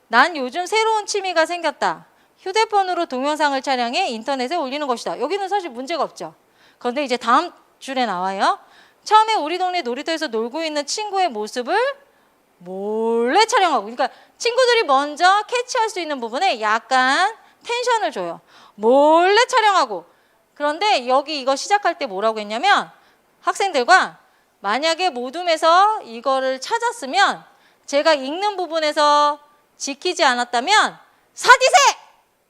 난 요즘 새로운 취미가 생겼다. 휴대폰으로 동영상을 촬영해 인터넷에 올리는 것이다. 여기는 사실 문제가 없죠. 그런데 이제 다음 줄에 나와요. 처음에 우리 동네 놀이터에서 놀고 있는 친구의 모습을 몰래 촬영하고, 그러니까 친구들이 먼저 캐치할 수 있는 부분에 약간 텐션을 줘요. 몰래 촬영하고. 그런데 여기 이거 시작할 때 뭐라고 했냐면 학생들과 만약에 모둠에서 이거를 찾았으면 제가 읽는 부분에서 지키지 않았다면 사디세!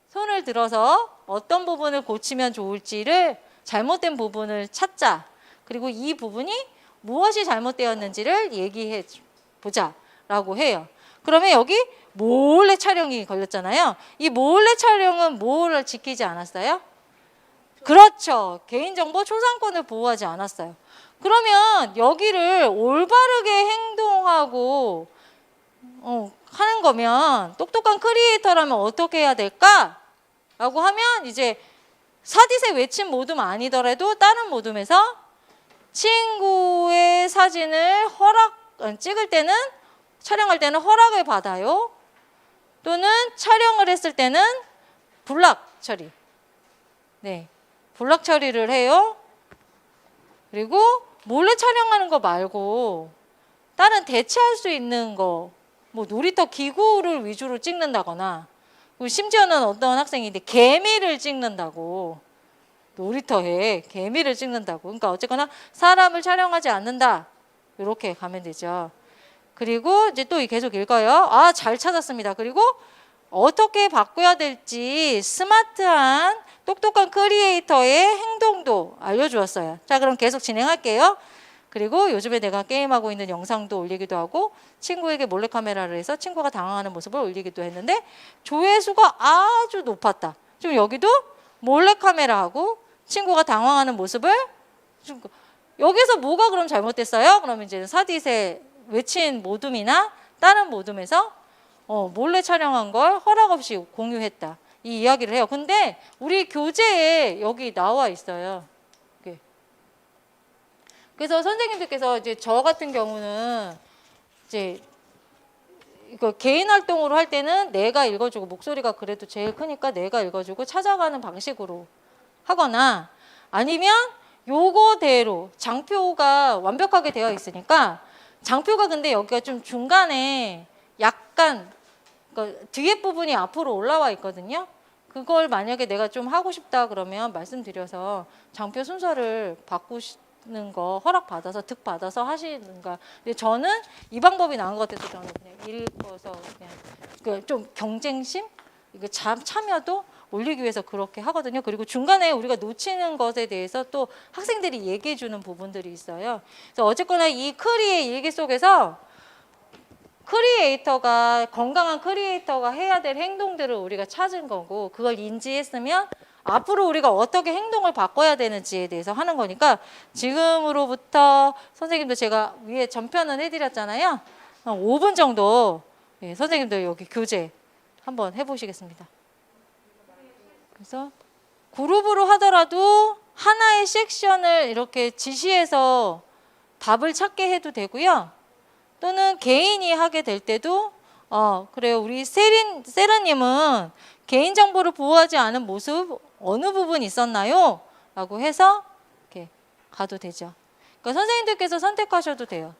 손을 들어서 어떤 부분을 고치면 좋을지를 잘못된 부분을 찾자. 그리고 이 부분이 무엇이 잘못되었는지를 얘기해 보자 라고 해요. 그러면 여기 몰래 촬영이 걸렸잖아요. 이 몰래 촬영은 뭐를 지키지 않았어요? 그렇죠. 개인정보 초상권을 보호하지 않았어요. 그러면 여기를 올바르게 행동하고 하는 거면 똑똑한 크리에이터라면 어떻게 해야 될까? 라고 하면 이제 사디세 외침 모둠 아니더라도 다른 모둠에서 친구의 사진을 찍을 때는 촬영할 때는 허락을 받아요. 또는 촬영을 했을 때는 블락 처리. 네. 블락 처리를 해요. 그리고 몰래 촬영하는 거 말고 다른 대체할 수 있는 거, 뭐 놀이터 기구를 위주로 찍는다거나, 그리고 심지어는 어떤 학생이 개미를 찍는다고, 놀이터에 개미를 찍는다고. 그러니까 어쨌거나 사람을 촬영하지 않는다. 이렇게 가면 되죠. 그리고 이제 또 계속 읽어요. 아, 잘 찾았습니다. 그리고 어떻게 바꿔야 될지 스마트한 똑똑한 크리에이터의 행동도 알려주었어요. 자, 그럼 계속 진행할게요. 그리고 요즘에 내가 게임하고 있는 영상도 올리기도 하고 친구에게 몰래카메라를 해서 친구가 당황하는 모습을 올리기도 했는데 조회수가 아주 높았다. 지금 여기도 몰래카메라하고 친구가 당황하는 모습을 여기서 뭐가 그럼 잘못됐어요? 그러면 이제 사디세 외친 모둠이나 다른 모둠에서 몰래 촬영한 걸 허락 없이 공유했다. 이 이야기를 해요. 근데 우리 교재에 여기 나와 있어요. 이게. 그래서 선생님들께서 이제 저 같은 경우는 이제 이거 개인 활동으로 할 때는 내가 읽어주고 목소리가 그래도 제일 크니까 내가 읽어주고 찾아가는 방식으로 하거나 아니면 요거대로 장표가 완벽하게 되어 있으니까 장표가 근데 여기가 좀 중간에 약간 그러니까 뒤에 부분이 앞으로 올라와 있거든요. 그걸 만약에 내가 좀 하고 싶다 그러면 말씀드려서 장표 순서를 바꾸는 거 허락받아서 득받아서 하시는가. 근데 저는 이 방법이 나은 것 같아서 저는 그냥 읽어서 그냥 좀 경쟁심? 이거 참여도 올리기 위해서 그렇게 하거든요. 그리고 중간에 우리가 놓치는 것에 대해서 또 학생들이 얘기해 주는 부분들이 있어요. 그래서 어쨌거나 이 크리의 일기 속에서 크리에이터가 건강한 크리에이터가 해야 될 행동들을 우리가 찾은 거고 그걸 인지했으면 앞으로 우리가 어떻게 행동을 바꿔야 되는지에 대해서 하는 거니까 지금으로부터 선생님도 제가 위에 전편은 해드렸잖아요. 한 5분 정도 선생님들 여기 교재 한번 해보시겠습니다. 그래서 그룹으로 하더라도 하나의 섹션을 이렇게 지시해서 답을 찾게 해도 되고요. 또는 개인이 하게 될 때도 그래요. 우리 세르님은 개인정보를 보호하지 않은 모습 어느 부분 있었나요? 라고 해서 이렇게 가도 되죠. 그러니까 선생님들께서 선택하셔도 돼요.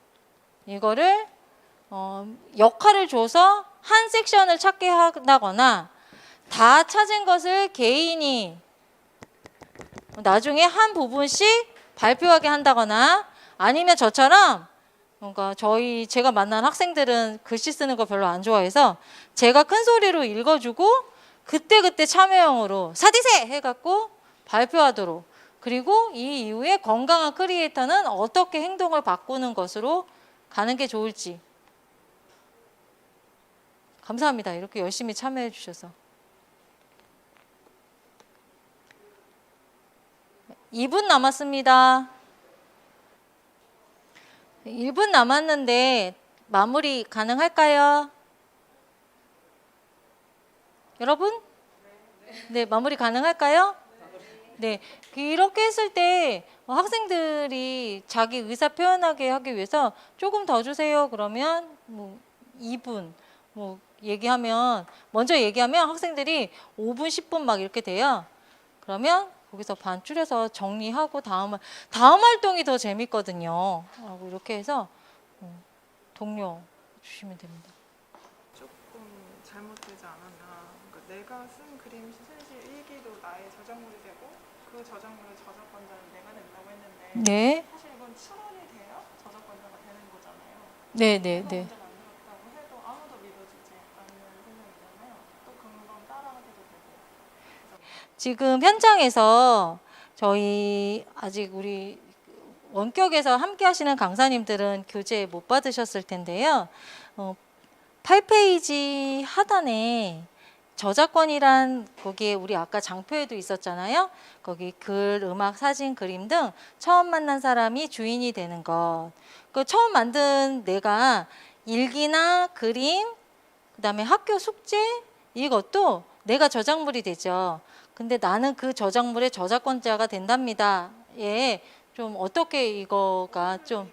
이거를 역할을 줘서 한 섹션을 찾게 한다거나 다 찾은 것을 개인이 나중에 한 부분씩 발표하게 한다거나 아니면 저처럼 그러니까 제가 만난 학생들은 글씨 쓰는 거 별로 안 좋아해서 제가 큰 소리로 읽어주고 그때그때 참여형으로 사디세! 해갖고 발표하도록 그리고 이 이후에 건강한 크리에이터는 어떻게 행동을 바꾸는 것으로 가는 게 좋을지 감사합니다. 이렇게 열심히 참여해 주셔서 2분 남았습니다. 1분 남았는데 마무리 가능할까요? 여러분? 네, 마무리 가능할까요? 네, 이렇게 했을 때 학생들이 자기 의사 표현하게 하기 위해서 조금 더 주세요. 그러면 뭐 2분 뭐 먼저 얘기하면 학생들이 5분, 10분 막 이렇게 돼요. 그러면 거기서 반 줄여서 정리하고 다음 활동이 더 재밌거든요. 이렇게 해서 독려 주시면 됩니다. 조금 잘못되지 않았나. 그러니까 내가 쓴 그림 순실 일기도 나의 저작물이 되고 그 저작물의 저작권자는 내가 된다고 했는데 네, 사실 이건 출원이 돼야 저작권자가 되는 거잖아요. 네, 네, 내가 네. 먼저 만들었다고 해도 아무도 믿어주지 않는 생각이잖아요. 또 금방 따라하기도 되고. 지금 현장에서 저희 아직 우리 원격에서 함께 하시는 강사님들은 교재 못 받으셨을 텐데요. 8페이지 하단에 저작권이란 거기에 우리 아까 장표에도 있었잖아요. 거기 글, 음악, 사진, 그림 등 처음 만난 사람이 주인이 되는 것. 그 처음 만든 내가 일기나 그림, 그다음에 학교 숙제 이것도 내가 저작물이 되죠. 근데 나는 그 저작물의 저작권자가 된답니다. 예, 좀 어떻게 이거가 좀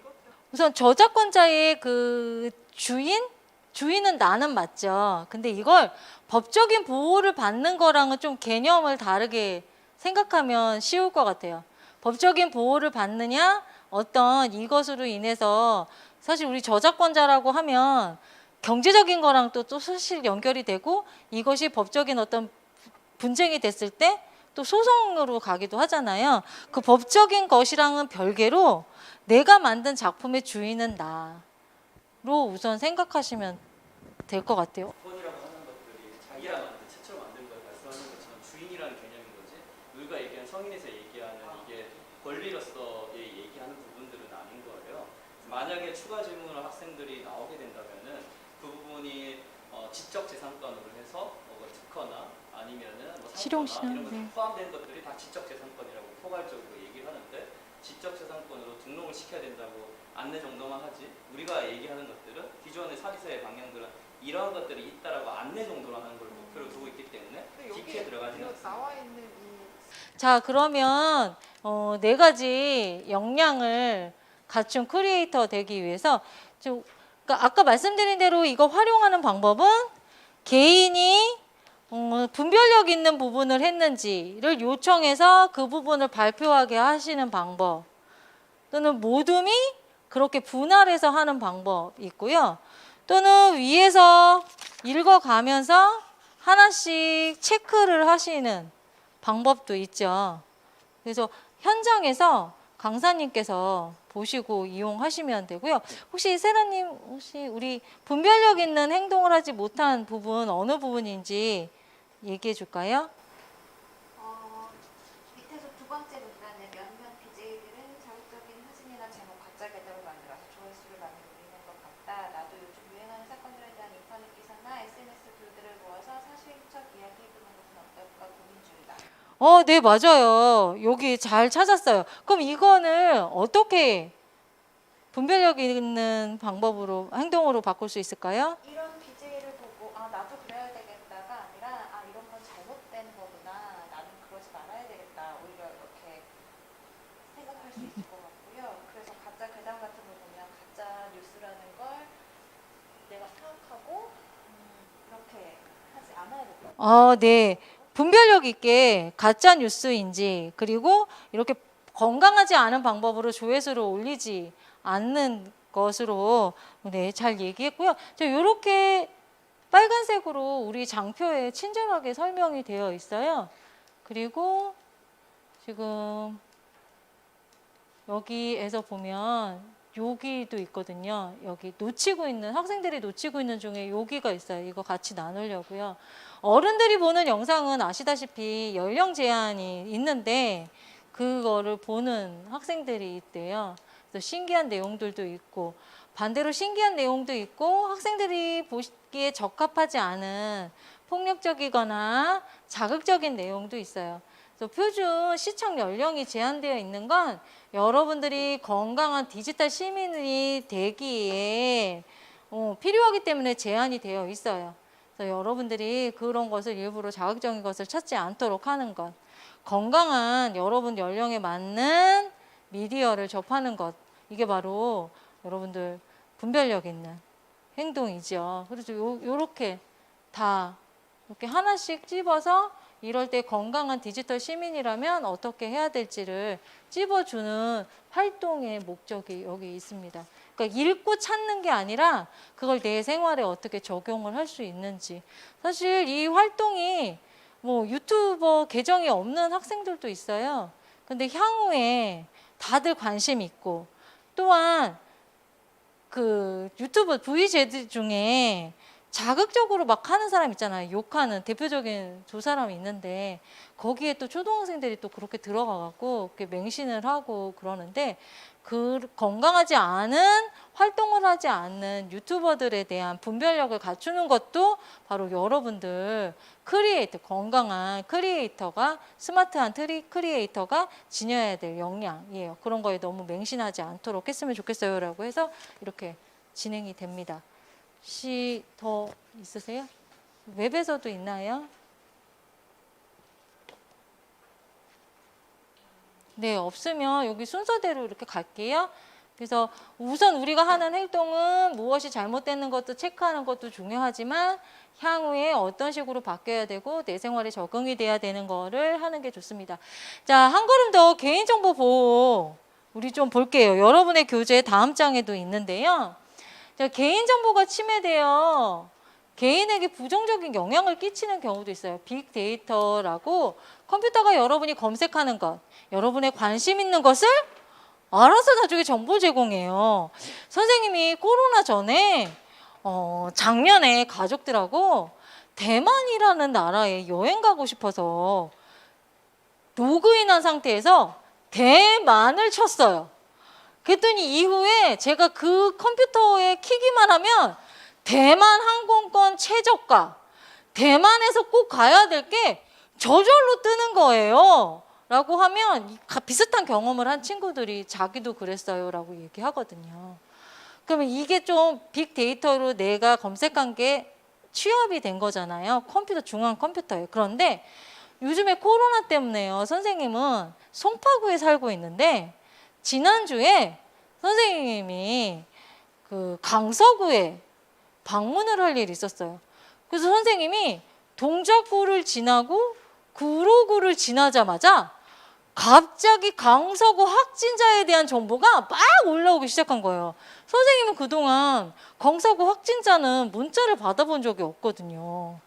우선 저작권자의 그 주인은 나는 맞죠. 근데 이걸 법적인 보호를 받는 거랑은 좀 개념을 다르게 생각하면 쉬울 것 같아요. 법적인 보호를 받느냐, 어떤 이것으로 인해서 사실 우리 저작권자라고 하면 경제적인 거랑 또 사실 연결이 되고 이것이 법적인 어떤 분쟁이 됐을 때 또 소송으로 가기도 하잖아요. 그 법적인 것이랑은 별개로 내가 만든 작품의 주인은 나로 우선 생각하시면 될 것 같아요. 본이라고 하는 것들이 자기가 최초로 만든 걸 말씀하는 것처럼 주인이라는 개념인 거지. 우리가 얘기하는 성인에서 얘기하는 이게 권리로서 얘기하는 부분들은 아닌 거예요. 만약에 추가 질문을 학생들이 나오게 된다면은 그 부분이 지적 재산권으로 해서 뭐 특허나 아니면은 뭐 실용시장, 이런 것 네. 포함된 것들이 다 지적 재산권이라고 포괄적으로 얘기를 하는데 지적 재산권으로 등록을 시켜야 된다고 안내 정도만 하지. 우리가 얘기하는 것들은 기존의 사리사의 방향들은 이러한 것들이 있다라고 안내 정도로 하는 걸 목표로 두고 있기 때문에 깊게 들어가지는 않습니다. 나와 있는 이 자, 그러면 네 가지 역량을 갖춘 크리에이터 되기 위해서 그러니까 아까 말씀드린 대로 이거 활용하는 방법은 개인이 분별력 있는 부분을 했는지를 요청해서 그 부분을 발표하게 하시는 방법 또는 모둠이 그렇게 분할해서 하는 방법이 있고요. 또는 위에서 읽어가면서 하나씩 체크를 하시는 방법도 있죠. 그래서 현장에서 강사님께서 보시고 이용하시면 되고요. 혹시 세라님, 혹시 우리 분별력 있는 행동을 하지 못한 부분 어느 부분인지 얘기해 줄까요? 밑에서 두 번째 문단에 몇몇 BJ들은 자극적인 사진이나 제목 가짜 계정을 만들어서 조회수를 많이 올리는 것 같다. 나도 요즘 유행하는 사건들에 대한 인터넷 기사나 SNS 글들을 모아서 사실적 이야기해보는 것은 어떨까 고민 중이다. 네, 맞아요. 여기 잘 찾았어요. 그럼 이거는 어떻게 분별력 있는 방법으로, 행동으로 바꿀 수 있을까요? 이런 BJ를 보고 아 나도 그래야 되겠다가 아니라 아 이런 건 잘못된 거구나. 나는 그러지 말아야 되겠다. 오히려 이렇게 생각할 수 있을 것 같고요. 그래서 가짜 괴담 같은 거 보면 가짜 뉴스라는 걸 내가 파악하고 이렇게 하지 않아야 될 것 같아요. 네. 분별력 있게 가짜 뉴스인지 그리고 이렇게 건강하지 않은 방법으로 조회수를 올리지 않는 것으로 네, 잘 얘기했고요. 이렇게 빨간색으로 우리 장표에 친절하게 설명이 되어 있어요. 그리고 지금 여기에서 보면 여기도 있거든요. 여기 학생들이 놓치고 있는 중에 여기가 있어요. 이거 같이 나누려고요. 어른들이 보는 영상은 아시다시피 연령 제한이 있는데 그거를 보는 학생들이 있대요. 그래서 신기한 내용들도 있고 반대로 신기한 내용도 있고 학생들이 보기에 적합하지 않은 폭력적이거나 자극적인 내용도 있어요. 그래서 표준 시청 연령이 제한되어 있는 건 여러분들이 건강한 디지털 시민이 되기에 필요하기 때문에 제한이 되어 있어요. 그래서 여러분들이 그런 것을 일부러 자극적인 것을 찾지 않도록 하는 것, 건강한 여러분 연령에 맞는 미디어를 접하는 것, 이게 바로 여러분들 분별력 있는 행동이죠. 그래서 요렇게 다 이렇게 하나씩 찝어서 이럴 때 건강한 디지털 시민이라면 어떻게 해야 될지를 찝어주는 활동의 목적이 여기 있습니다. 그러니까 읽고 찾는 게 아니라 그걸 내 생활에 어떻게 적용을 할 수 있는지. 사실 이 활동이 뭐 유튜버 계정이 없는 학생들도 있어요. 근데 향후에 다들 관심 있고 또한 그 유튜브 VJ 중에 자극적으로 막 하는 사람 있잖아요. 욕하는 대표적인 두 사람이 있는데 거기에 또 초등학생들이 또 그렇게 들어가갖고 이렇게 맹신을 하고 그러는데 그 건강하지 않은 활동을 하지 않는 유튜버들에 대한 분별력을 갖추는 것도 바로 여러분들 크리에이터, 건강한 크리에이터가 스마트한 크리에이터가 지녀야 될 역량이에요. 그런 거에 너무 맹신하지 않도록 했으면 좋겠어요 라고 해서 이렇게 진행이 됩니다. 혹시 더 있으세요? 웹에서도 있나요? 네, 없으면 여기 순서대로 이렇게 갈게요. 그래서 우선 우리가 하는 행동은 무엇이 잘못되는 것도 체크하는 것도 중요하지만 향후에 어떤 식으로 바뀌어야 되고 내 생활에 적응이 돼야 되는 거를 하는 게 좋습니다. 자, 한 걸음 더 개인정보 보호 우리 좀 볼게요. 여러분의 교재 다음 장에도 있는데요. 자, 개인정보가 침해되어 개인에게 부정적인 영향을 끼치는 경우도 있어요. 빅데이터라고 컴퓨터가 여러분이 검색하는 것, 여러분의 관심 있는 것을 알아서 나중에 정보 제공해요. 선생님이 코로나 전에 작년에 가족들하고 대만이라는 나라에 여행 가고 싶어서 로그인한 상태에서 대만을 쳤어요. 그랬더니 이후에 제가 그 컴퓨터에 키기만 하면 대만 항공권 최저가, 대만에서 꼭 가야 될 게 저절로 뜨는 거예요. 라고 하면 비슷한 경험을 한 친구들이 자기도 그랬어요 라고 얘기하거든요. 그러면 이게 좀 빅데이터로 내가 검색한 게 취합이 된 거잖아요. 컴퓨터, 중앙 컴퓨터에. 그런데 요즘에 코로나 때문에요. 선생님은 송파구에 살고 있는데 지난주에 선생님이 그 강서구에 방문을 할 일이 있었어요. 그래서 선생님이 동작구를 지나고 구로구를 지나자마자 갑자기 강서구 확진자에 대한 정보가 막 올라오기 시작한 거예요. 선생님은 그동안 강서구 확진자는 문자를 받아본 적이 없거든요.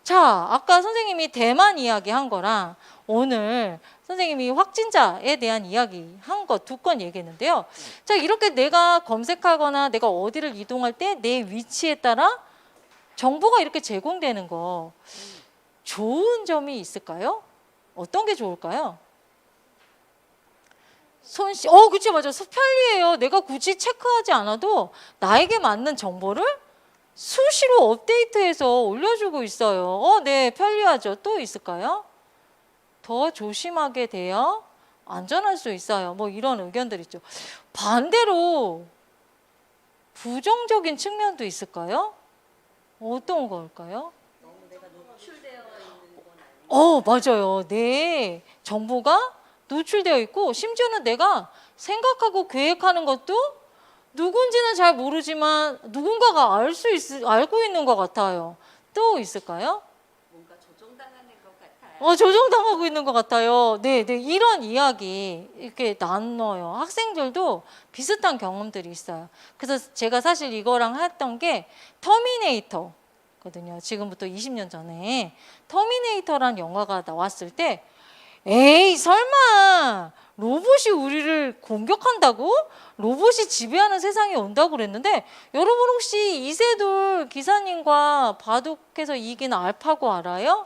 자, 아까 선생님이 대만 이야기 한 거랑 오늘 선생님이 확진자에 대한 이야기 한 거 두 건 얘기했는데요. 자, 이렇게 내가 검색하거나 내가 어디를 이동할 때 내 위치에 따라 정보가 이렇게 제공되는 거 좋은 점이 있을까요? 어떤 게 좋을까요? 그치, 맞아. 편리해요. 내가 굳이 체크하지 않아도 나에게 맞는 정보를 수시로 업데이트해서 올려주고 있어요. 네, 편리하죠. 또 있을까요? 더 조심하게 되어 안전할 수 있어요. 뭐 이런 의견들 있죠. 반대로 부정적인 측면도 있을까요? 어떤 걸까요? 맞아요. 내 정보가 노출되어 있고 심지어는 내가 생각하고 계획하는 것도 누군지는 잘 모르지만 누군가가 알고 있는 것 같아요. 또 있을까요? 뭔가 조종당하는 것 같아요. 조종당하고 있는 것 같아요. 네, 이런 이야기 이렇게 나눠요. 학생들도 비슷한 경험들이 있어요. 그래서 제가 사실 이거랑 했던 게 터미네이터거든요. 지금부터 20년 전에 터미네이터란 영화가 나왔을 때 에이, 설마 로봇이 우리를 공격한다고? 로봇이 지배하는 세상이 온다고 그랬는데 여러분 혹시 이세돌 기사님과 바둑해서 이긴 알파고 알아요?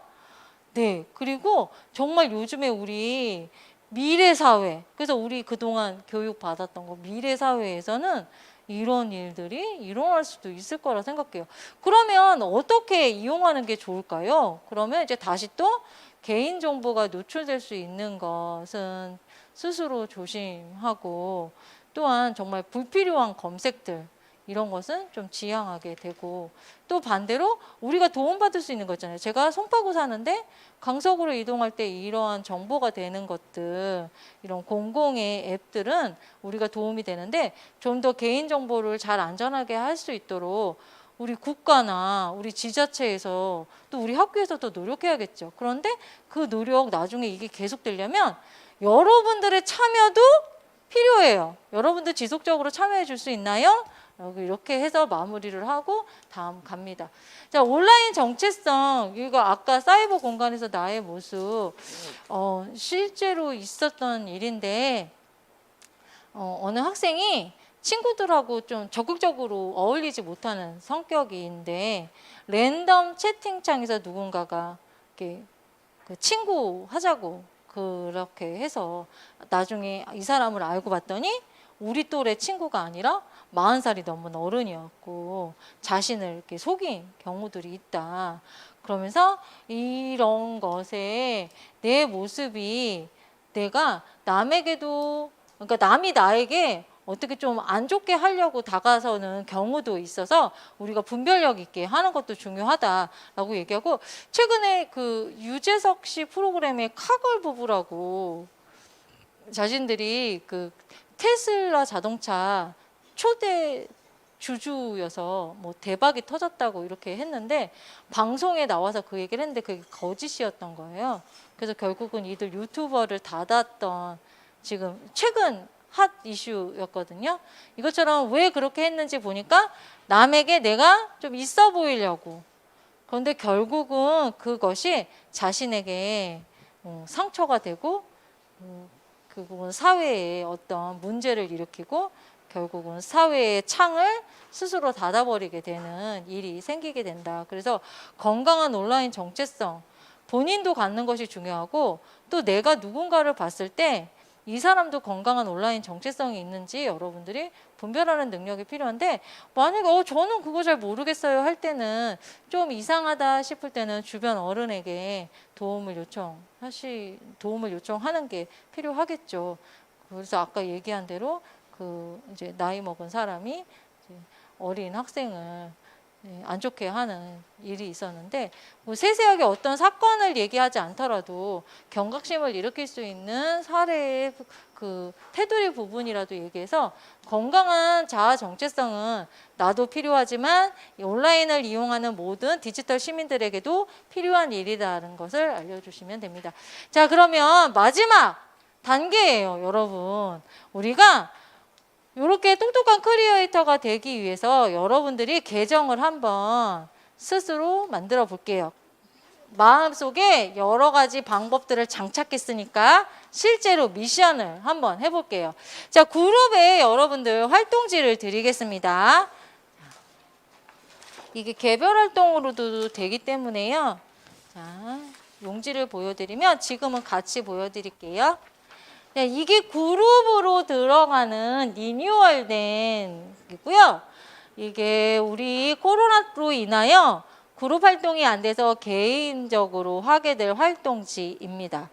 네, 그리고 정말 요즘에 우리 미래사회, 그래서 우리 그동안 교육받았던 거 미래사회에서는 이런 일들이 일어날 수도 있을 거라 생각해요. 그러면 어떻게 이용하는 게 좋을까요? 그러면 이제 다시 또 개인정보가 노출될 수 있는 것은 스스로 조심하고 또한 정말 불필요한 검색들 이런 것은 좀 지양하게 되고 또 반대로 우리가 도움받을 수 있는 거 있잖아요. 제가 송파구 사는데 강서구로 이동할 때 이러한 정보가 되는 것들 이런 공공의 앱들은 우리가 도움이 되는데 좀 더 개인정보를 잘 안전하게 할 수 있도록 우리 국가나 우리 지자체에서 또 우리 학교에서도 노력해야겠죠. 그런데 그 노력 나중에 이게 계속되려면 여러분들의 참여도 필요해요. 여러분들 지속적으로 참여해 줄 수 있나요? 이렇게 해서 마무리를 하고 다음 갑니다. 자, 온라인 정체성, 이거 아까 사이버 공간에서 나의 모습, 실제로 있었던 일인데, 어느 학생이 친구들하고 좀 적극적으로 어울리지 못하는 성격인데 랜덤 채팅창에서 누군가가 이렇게 그 친구 하자고 그렇게 해서 나중에 이 사람을 알고 봤더니 우리 또래 친구가 아니라 40살이 넘은 어른이었고 자신을 이렇게 속인 경우들이 있다. 그러면서 이런 것에 내 모습이 내가 남에게도 그러니까 남이 나에게 어떻게 좀 안 좋게 하려고 다가서는 경우도 있어서 우리가 분별력 있게 하는 것도 중요하다라고 얘기하고 최근에 그 유재석 씨 프로그램에 카걸 부부라고 자신들이 그 테슬라 자동차 초대 주주여서 뭐 대박이 터졌다고 이렇게 했는데 방송에 나와서 그 얘기를 했는데 그게 거짓이었던 거예요. 그래서 결국은 이들 유튜버를 닫았던 지금 최근 핫 이슈였거든요. 이것처럼 왜 그렇게 했는지 보니까 남에게 내가 좀 있어 보이려고. 그런데 결국은 그것이 자신에게 상처가 되고 결국은 사회에 어떤 문제를 일으키고 결국은 사회의 창을 스스로 닫아버리게 되는 일이 생기게 된다. 그래서 건강한 온라인 정체성, 본인도 갖는 것이 중요하고 또 내가 누군가를 봤을 때 이 사람도 건강한 온라인 정체성이 있는지 여러분들이 분별하는 능력이 필요한데 만약에 저는 그거 잘 모르겠어요 할 때는 좀 이상하다 싶을 때는 주변 어른에게 도움을 요청하는 게 필요하겠죠. 그래서 아까 얘기한 대로 그 이제 나이 먹은 사람이 이제 어린 학생을 안 좋게 하는 일이 있었는데 뭐 세세하게 어떤 사건을 얘기하지 않더라도 경각심을 일으킬 수 있는 사례의 그 테두리 부분이라도 얘기해서 건강한 자아 정체성은 나도 필요하지만 온라인을 이용하는 모든 디지털 시민들에게도 필요한 일이라는 것을 알려주시면 됩니다. 자, 그러면 마지막 단계예요, 여러분. 우리가 이렇게 똑똑한 크리에이터가 되기 위해서 여러분들이 계정을 한번 스스로 만들어 볼게요. 마음속에 여러 가지 방법들을 장착했으니까 실제로 미션을 한번 해볼게요. 자, 그룹에 여러분들 활동지를 드리겠습니다. 이게 개별 활동으로도 되기 때문에요. 자, 용지를 보여드리면 지금은 같이 보여드릴게요. 네, 이게 그룹으로 들어가는 리뉴얼된 이고요. 이게 우리 코로나로 인하여 그룹 활동이 안 돼서 개인적으로 하게 될 활동지입니다.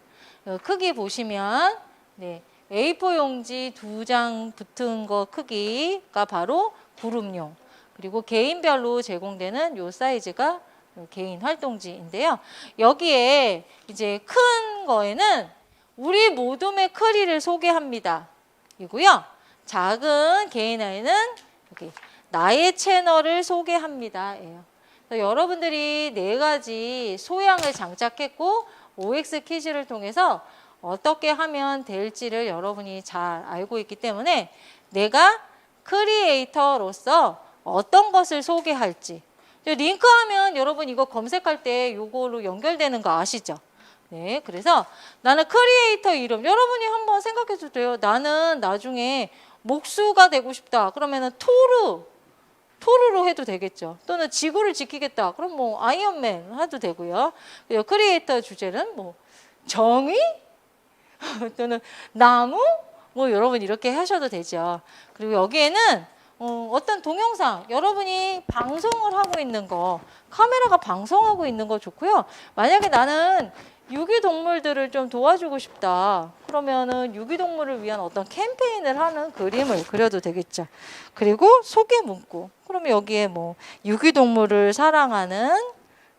크기 보시면 네, A4 용지 2장 붙은 거 크기가 바로 그룹용. 그리고 개인별로 제공되는 요 사이즈가 개인 활동지인데요. 여기에 이제 큰 거에는 우리 모둠의 크리를 소개합니다. 이고요. 작은 개인화에는 여기 나의 채널을 소개합니다. 예요. 여러분들이 4가지 소양을 장착했고 OX 퀴즈를 통해서 어떻게 하면 될지를 여러분이 잘 알고 있기 때문에 내가 크리에이터로서 어떤 것을 소개할지 링크하면 여러분 이거 검색할 때 이거로 연결되는 거 아시죠? 네, 그래서 나는 크리에이터 이름 여러분이 한번 생각해도 돼요. 나는 나중에 목수가 되고 싶다. 그러면은 토르로 해도 되겠죠. 또는 지구를 지키겠다. 그럼 뭐 아이언맨 해도 되고요. 그리고 크리에이터 주제는 뭐 정의 또는 나무 뭐 여러분 이렇게 하셔도 되죠. 그리고 여기에는 어떤 동영상 여러분이 방송을 하고 있는 거 카메라가 방송하고 있는 거 좋고요. 만약에 나는 유기동물들을 좀 도와주고 싶다. 그러면은 유기동물을 위한 어떤 캠페인을 하는 그림을 그려도 되겠죠. 그리고 소개 문구. 그러면 여기에 뭐 유기동물을 사랑하는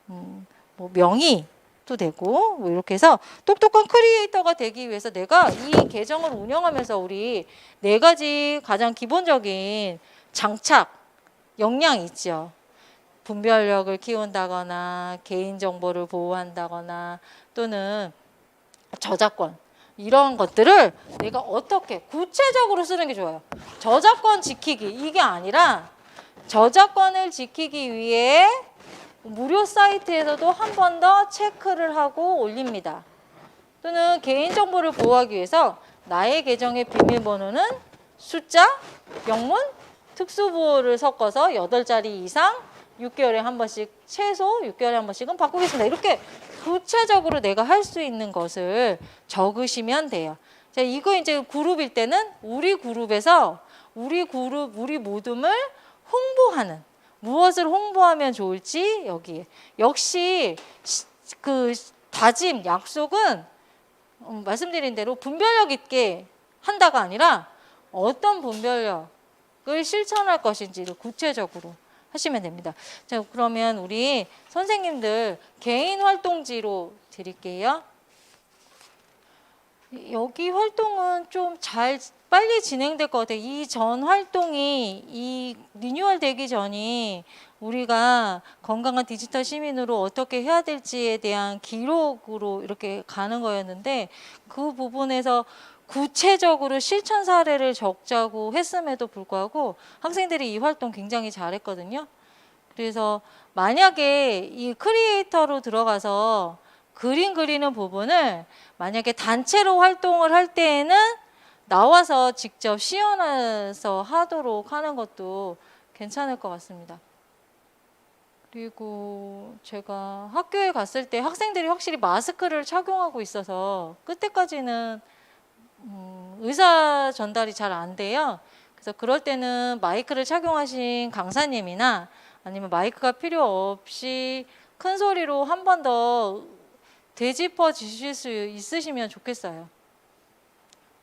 뭐 명의도 되고 뭐 이렇게 해서 똑똑한 크리에이터가 되기 위해서 내가 이 계정을 운영하면서 우리 4가지 가장 기본적인 장착 역량이 있죠. 분별력을 키운다거나 개인정보를 보호한다거나 또는 저작권 이런 것들을 내가 어떻게 구체적으로 쓰는 게 좋아요. 저작권 지키기 이게 아니라 저작권을 지키기 위해 무료 사이트에서도 한 번 더 체크를 하고 올립니다. 또는 개인정보를 보호하기 위해서 나의 계정의 비밀번호는 숫자, 영문, 특수부호를 섞어서 8자리 이상 6개월에 한 번씩, 최소 6개월에 한 번씩은 바꾸겠습니다. 이렇게 구체적으로 내가 할 수 있는 것을 적으시면 돼요. 자, 이거 이제 그룹일 때는 우리 그룹에서 우리 모둠을 홍보하는, 무엇을 홍보하면 좋을지 여기에. 역시 그 다짐, 약속은 말씀드린 대로 분별력 있게 한다가 아니라 어떤 분별력을 실천할 것인지를 구체적으로 하시면 됩니다. 자, 그러면 우리 선생님들 개인 활동지로 드릴게요. 여기 활동은 좀 빨리 진행될 것 같아요. 이 전 활동이, 이 리뉴얼 되기 전이 우리가 건강한 디지털 시민으로 어떻게 해야 될지에 대한 기록으로 이렇게 가는 거였는데, 그 부분에서 구체적으로 실천 사례를 적자고 했음에도 불구하고 학생들이 이 활동 굉장히 잘했거든요. 그래서 만약에 이 크리에이터로 들어가서 그림 그리는 부분을 만약에 단체로 활동을 할 때에는 나와서 직접 시연해서 하도록 하는 것도 괜찮을 것 같습니다. 그리고 제가 학교에 갔을 때 학생들이 확실히 마스크를 착용하고 있어서 그때까지는 의사 전달이 잘 안 돼요. 그래서 그럴 때는 마이크를 착용하신 강사님이나 아니면 마이크가 필요 없이 큰 소리로 한 번 더 되짚어 주실 수 있으시면 좋겠어요.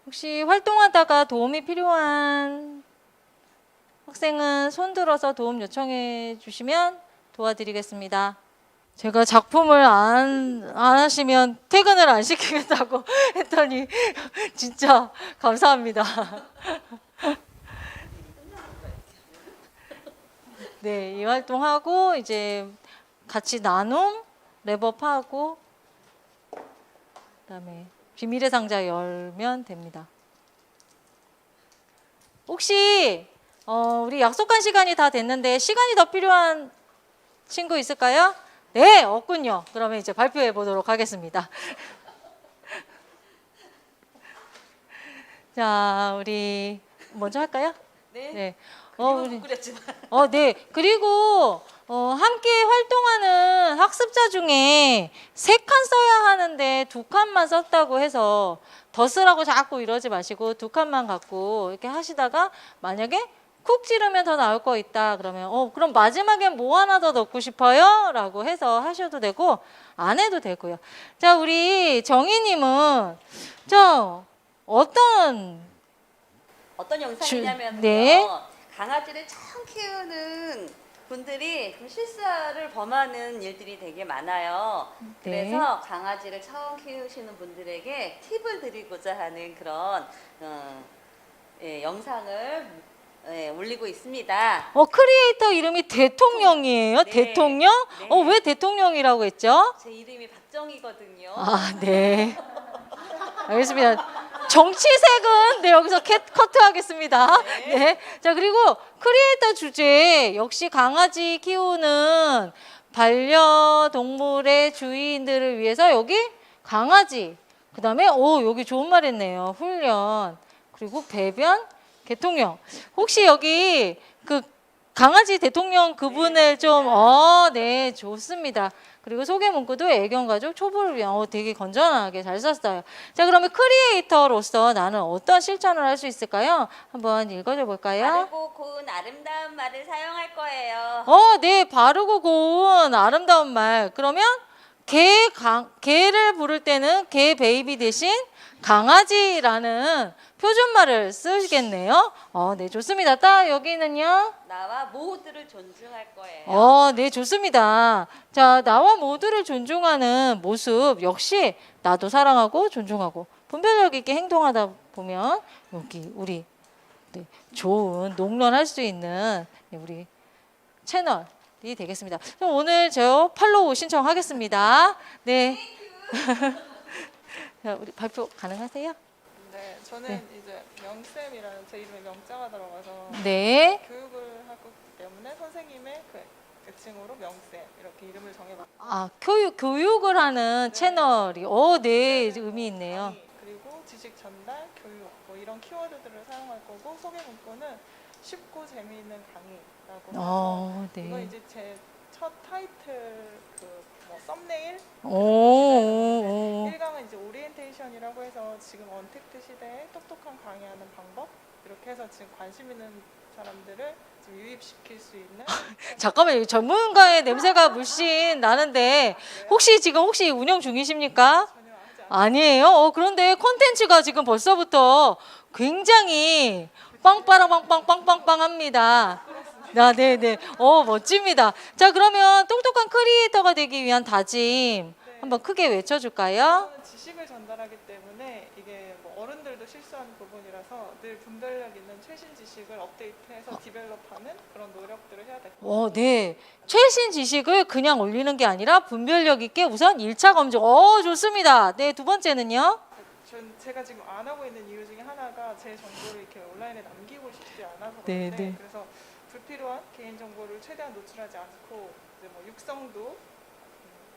혹시 활동하다가 도움이 필요한 학생은 손 들어서 도움 요청해 주시면 도와드리겠습니다. 제가 작품을 안 하시면 퇴근을 안 시키겠다고 했더니 진짜 감사합니다. 네, 이 활동하고 이제 같이 나눔, 랩업하고 그다음에 비밀의 상자 열면 됩니다. 혹시 우리 약속한 시간이 다 됐는데 시간이 더 필요한 친구 있을까요? 네, 없군요. 그러면 이제 발표해 보도록 하겠습니다. 자, 우리 먼저 할까요? 네. 네. 우리 그렸지만. 네. 그리고 함께 활동하는 학습자 중에 3칸 써야 하는데 2칸만 썼다고 해서 더 쓰라고 자꾸 이러지 마시고 2칸만 갖고 이렇게 하시다가 만약에 쿡 찌르면 더 나올 거 있다 그러면 그럼 마지막엔 뭐 하나 더 넣고 싶어요? 라고 해서 하셔도 되고 안 해도 되고요. 자, 우리 정희님은 어떤 영상이냐면요. 네. 강아지를 처음 키우는 분들이 실수를 범하는 일들이 되게 많아요. 네. 그래서 강아지를 처음 키우시는 분들에게 팁을 드리고자 하는 그런 영상을 올리고 있습니다. 크리에이터 이름이 대통령이에요? 네. 대통령? 네. 왜 대통령이라고 했죠? 제 이름이 박정희거든요. 네. 알겠습니다. 정치색은 여기서 커트하겠습니다. 네. 자, 그리고 크리에이터 주제 역시 강아지 키우는 반려동물의 주인들을 위해서 여기 강아지, 그 다음에 여기 좋은 말 했네요. 훈련, 그리고 배변, 대통령. 혹시 여기 그 강아지 대통령 그분을 네, 좋습니다. 그리고 소개 문구도 애견가족 초보를 위한 되게 건전하게 잘 썼어요. 자, 그러면 크리에이터로서 나는 어떤 실천을 할 수 있을까요? 한번 읽어줘 볼까요? 바르고 고운 아름다운 말을 사용할 거예요. 네, 바르고 고운 아름다운 말. 그러면 개를 부를 때는 개 베이비 대신 강아지라는 표준말을 쓰시겠네요. 네, 좋습니다. 딱 여기는요. 나와 모두를 존중할 거예요. 네, 좋습니다. 자, 나와 모두를 존중하는 모습 역시 나도 사랑하고 존중하고 분별력 있게 행동하다 보면 여기 우리 좋은 농런할 수 있는 우리 채널이 되겠습니다. 그럼 오늘 저 팔로우 신청하겠습니다. 네. 자, 우리 발표 가능하세요? 네, 저는 네. 이제 명쌤이라는 제 이름에 명자가 들어가서 네. 교육을 하고 있기 때문에 선생님의 그 애칭으로 명쌤 이렇게 이름을 정해봤고 교육을 하는 채널이 네, 의미 있네요. 그 그리고 지식 전달, 교육 뭐 이런 키워드들을 사용할 거고 소개 문구는 쉽고 재미있는 강의라고 해서 이거 네. 이제 제 첫 타이틀 뭐 썸네일 오. 1강은 이제 오리엔테이션이라고 해서 지금 언택트 시대에 똑똑한 강의하는 방법 이렇게 해서 지금 관심 있는 사람들을 좀 유입시킬 수 있는 잠깐만요. 전문가의 냄새가 물씬 나는데 혹시 운영 중이십니까? 전혀 하지 않아요. 아니에요. 그런데 콘텐츠가 지금 벌써부터 굉장히 빵빠라빵빵빵빵빵합니다. 네네. 멋집니다. 자, 그러면 똑똑한 크리에이터가 되기 위한 다짐 한번 크게 외쳐줄까요? 저는 지식을 전달하기 때문에 이게 뭐 어른들도 실수하는 부분이라서 늘 분별력 있는 최신 지식을 업데이트해서 디벨롭하는 그런 노력들을 해야 될 것 같아요. 네. 최신 지식을 그냥 올리는 게 아니라 분별력 있게 우선 1차 검증. 좋습니다. 네, 두 번째는요? 제가 지금 안 하고 있는 이유 중에 하나가 제 정보를 이렇게 온라인에 남기고 싶지 않아서 네, 그런데 네. 그래서 불필요한 개인 정보를 최대한 노출하지 않고 이제 뭐 육성도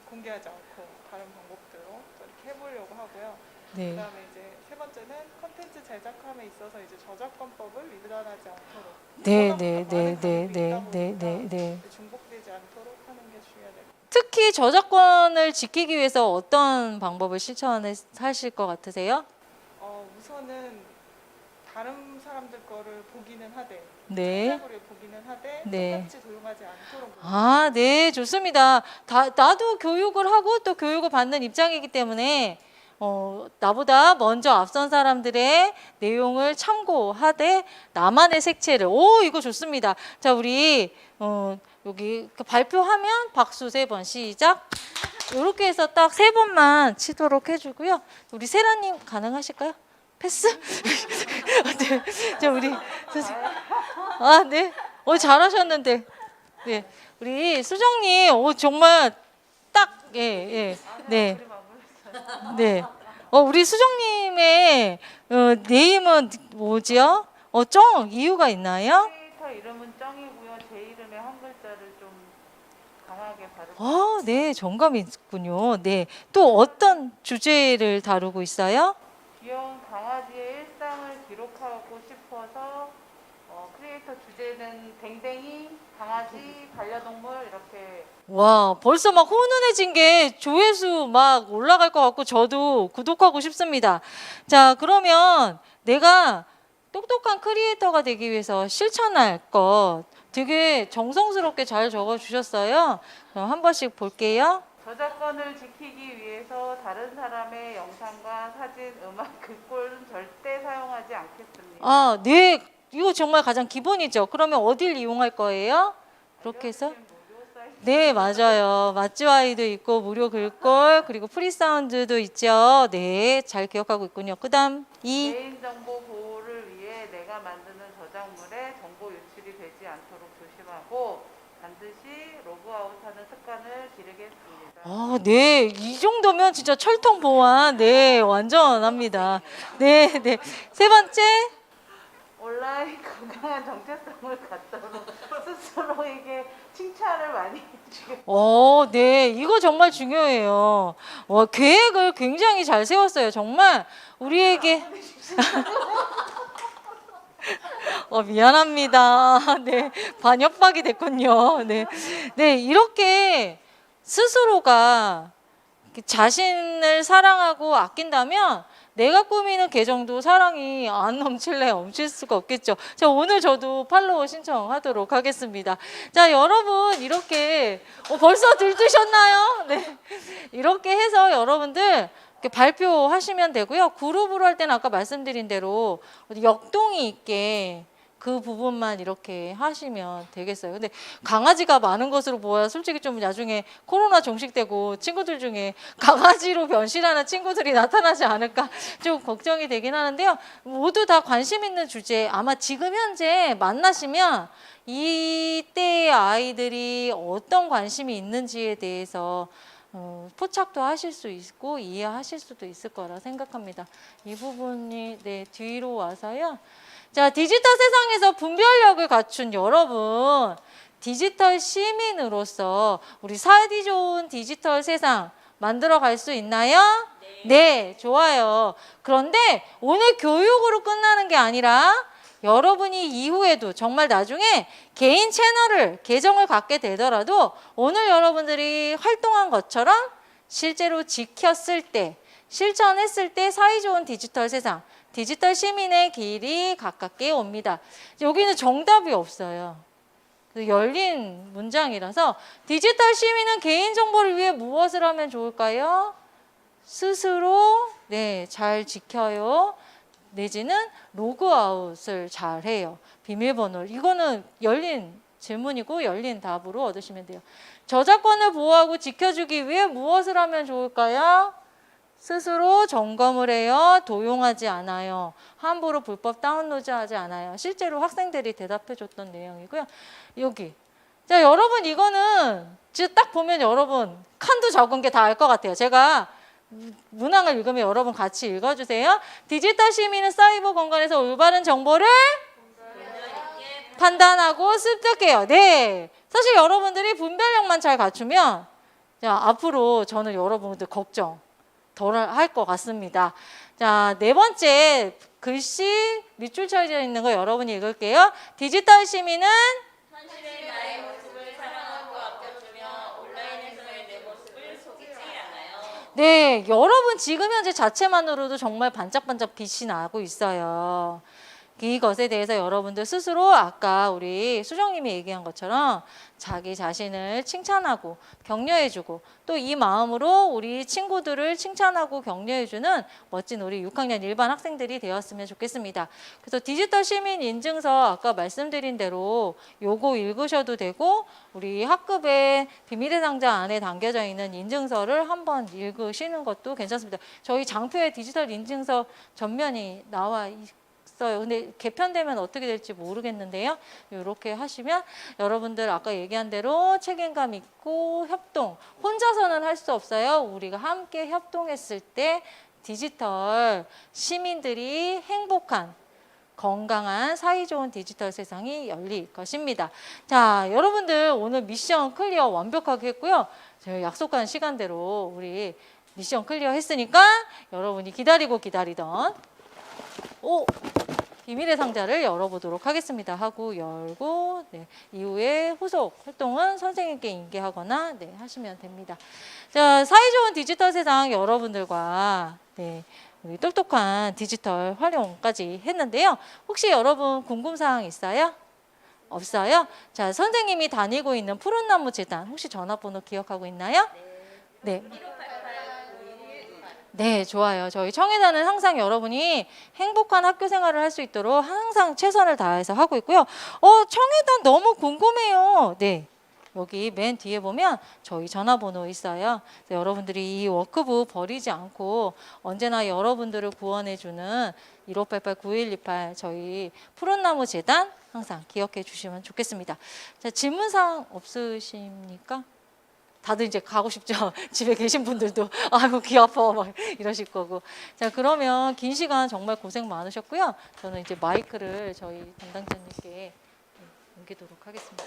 공개하지 않고 다른 방법들로 또 이렇게 해보려고 하고요. 네. 그다음에 이제 세 번째는 컨텐츠 제작함에 있어서 이제 저작권법을 위반하지 않도록 네, 워낙 네, 많은 네, 강의도 네, 있다 네, 보니까 네, 네, 네. 중복되지 않도록 하는 게 중요해야 될 것 같아요. 특히 저작권을 지키기 위해서 어떤 방법을 실천하실 것 같으세요? 우선은 다른 사람들 거를 보기는 하되 네. 창작을 보기는 하되 네. 똑같이 도용하지 않도록 네, 좋습니다. 나도 교육을 하고 또 교육을 받는 입장이기 때문에 나보다 먼저 앞선 사람들의 내용을 참고하되 나만의 색채를. 이거 좋습니다. 자, 우리 여기 발표하면 박수 3번 시작. 이렇게 해서 딱 3번만 치도록 해주고요. 우리 세라님 가능하실까요? 패스? 네. 자, 우리 선생님. 네. 잘하셨는데. 네. 우리 수정님, 정말 딱, 예. 네. 네. 우리 수정님의 네임은 뭐지요? 이유가 있나요? 크리에이터 이름은 쩡이고요. 제 이름의 한 글자를 좀 강하게 발음. 네. 정감이 있군요. 네. 또 어떤 주제를 다루고 있어요? 귀여운 강아지의 일상을 기록하고 싶어서 크리에이터 주제는 댕댕이, 강아지, 반려동물 이렇게. 와, 벌써 막 훈훈해진 게 조회수 막 올라갈 것 같고 저도 구독하고 싶습니다. 자, 그러면 내가 똑똑한 크리에이터가 되기 위해서 실천할 것 되게 정성스럽게 잘 적어주셨어요. 그럼 한 번씩 볼게요. 저작권을 지키기 위해서 다른 사람의 영상과 사진, 음악, 글꼴은 절대 사용하지 않겠습니다. 네. 이거 정말 가장 기본이죠. 그러면 어딜 이용할 거예요? 그렇게 해서? 무료 사이트. 네, 맞아요. 맛지와이도 있고 무료 글꼴 그리고 프리사운드도 있죠. 네, 잘 기억하고 있군요. 그다음 2. 개인정보 보호를 위해 내가 만드는 저작물에 정보 유출이 되지 않도록 조심하고 반드시 로그아웃하는 습관을 기르겠습니다. 네, 이 정도면 진짜 철통 보완. 네, 완전합니다. 네. 세 번째. 온라인 건강한 정체성을 갖도록 스스로에게 칭찬을 많이 해주겠습니다. 네, 이거 정말 중요해요. 계획을 굉장히 잘 세웠어요. 정말 우리에게. 미안합니다. 네, 반협박이 됐군요. 네, 이렇게 스스로가 자신을 사랑하고 아낀다면 내가 꾸미는 계정도 사랑이 안 넘칠 수가 없겠죠. 자, 오늘 저도 팔로워 신청하도록 하겠습니다. 자, 여러분 이렇게 벌써 들뜨셨나요? 네, 이렇게 해서 여러분들 이렇게 발표하시면 되고요. 그룹으로 할 때는 아까 말씀드린 대로 역동이 있게 그 부분만 이렇게 하시면 되겠어요. 근데 강아지가 많은 것으로 보아 솔직히 좀 나중에 코로나 종식되고 친구들 중에 강아지로 변신하는 친구들이 나타나지 않을까 좀 걱정이 되긴 하는데요. 모두 다 관심 있는 주제 아마 지금 현재 만나시면 이때의 아이들이 어떤 관심이 있는지에 대해서 포착도 하실 수 있고 이해하실 수도 있을 거라 생각합니다. 이 부분이 뒤로 와서요. 자, 디지털 세상에서 분별력을 갖춘 여러분, 디지털 시민으로서 우리 살기 좋은 디지털 세상 만들어 갈 수 있나요? 네. 네, 좋아요. 그런데 오늘 교육으로 끝나는 게 아니라 여러분이 이후에도 정말 나중에 개인 채널을, 계정을 갖게 되더라도 오늘 여러분들이 활동한 것처럼 실제로 지켰을 때, 실천했을 때 사이좋은 디지털 세상, 디지털 시민의 길이 가깝게 옵니다. 여기는 정답이 없어요. 열린 문장이라서 디지털 시민은 개인정보를 위해 무엇을 하면 좋을까요? 스스로 잘 지켜요. 내지는 로그아웃을 잘 해요. 비밀번호를. 이거는 열린 질문이고 열린 답으로 얻으시면 돼요. 저작권을 보호하고 지켜주기 위해 무엇을 하면 좋을까요? 스스로 점검을 해요. 도용하지 않아요. 함부로 불법 다운로드하지 않아요. 실제로 학생들이 대답해 줬던 내용이고요. 여기. 자, 여러분 이거는 지금 딱 보면 여러분 칸도 적은 게 다 알 것 같아요. 제가 문항을 읽으면 여러분 같이 읽어주세요. 디지털 시민은 사이버 공간에서 올바른 정보를 판단하고 습득해요. 네. 사실 여러분들이 분별력만 잘 갖추면 자, 앞으로 저는 여러분들 걱정 덜 할 것 같습니다. 자, 네 번째 글씨 밑줄 쳐져 있는 거 여러분이 읽을게요. 디지털 시민은 현실의 나의 모습을 사랑하고 아껴주며 온라인에서의 내 모습을 속이지 않아요. 네, 여러분 지금 현재 자체만으로도 정말 반짝반짝 빛이 나고 있어요. 이것에 대해서 여러분들 스스로 아까 우리 수정님이 얘기한 것처럼 자기 자신을 칭찬하고 격려해주고 또 이 마음으로 우리 친구들을 칭찬하고 격려해주는 멋진 우리 6학년 일반 학생들이 되었으면 좋겠습니다. 그래서 디지털 시민 인증서 아까 말씀드린 대로 요거 읽으셔도 되고 우리 학급의 비밀의 상자 안에 담겨져 있는 인증서를 한번 읽으시는 것도 괜찮습니다. 저희 장표에 디지털 인증서 전면이 나와 있어요. 근데 개편되면 어떻게 될지 모르겠는데요. 이렇게 하시면 여러분들 아까 얘기한 대로 책임감 있고 협동, 혼자서는 할 수 없어요. 우리가 함께 협동했을 때 디지털 시민들이 행복한 건강한 사이좋은 디지털 세상이 열릴 것입니다. 자, 여러분들 오늘 미션 클리어 완벽하게 했고요. 저희 약속한 시간대로 우리 미션 클리어 했으니까 여러분이 기다리던 비밀의 상자를 열어보도록 하겠습니다. 하고 열고 이후에 후속 활동은 선생님께 인계하거나 하시면 됩니다. 자, 사이좋은 디지털 세상 여러분들과 우리 똑똑한 디지털 활용까지 했는데요. 혹시 여러분 궁금사항 있어요? 없어요? 자, 선생님이 다니고 있는 푸른나무 재단 혹시 전화번호 기억하고 있나요? 네. 네, 좋아요. 저희 청해단은 항상 여러분이 행복한 학교 생활을 할 수 있도록 항상 최선을 다해서 하고 있고요. 청해단 너무 궁금해요. 네. 여기 맨 뒤에 보면 저희 전화번호 있어요. 여러분들이 이 워크북 버리지 않고 언제나 여러분들을 구원해주는 1588-9128 저희 푸른나무 재단 항상 기억해 주시면 좋겠습니다. 자, 질문사항 없으십니까? 다들 이제 가고 싶죠. 집에 계신 분들도 아이고 귀 아파 막 이러실 거고. 자, 그러면 긴 시간 정말 고생 많으셨고요. 저는 이제 마이크를 저희 담당자님께 넘기도록 하겠습니다.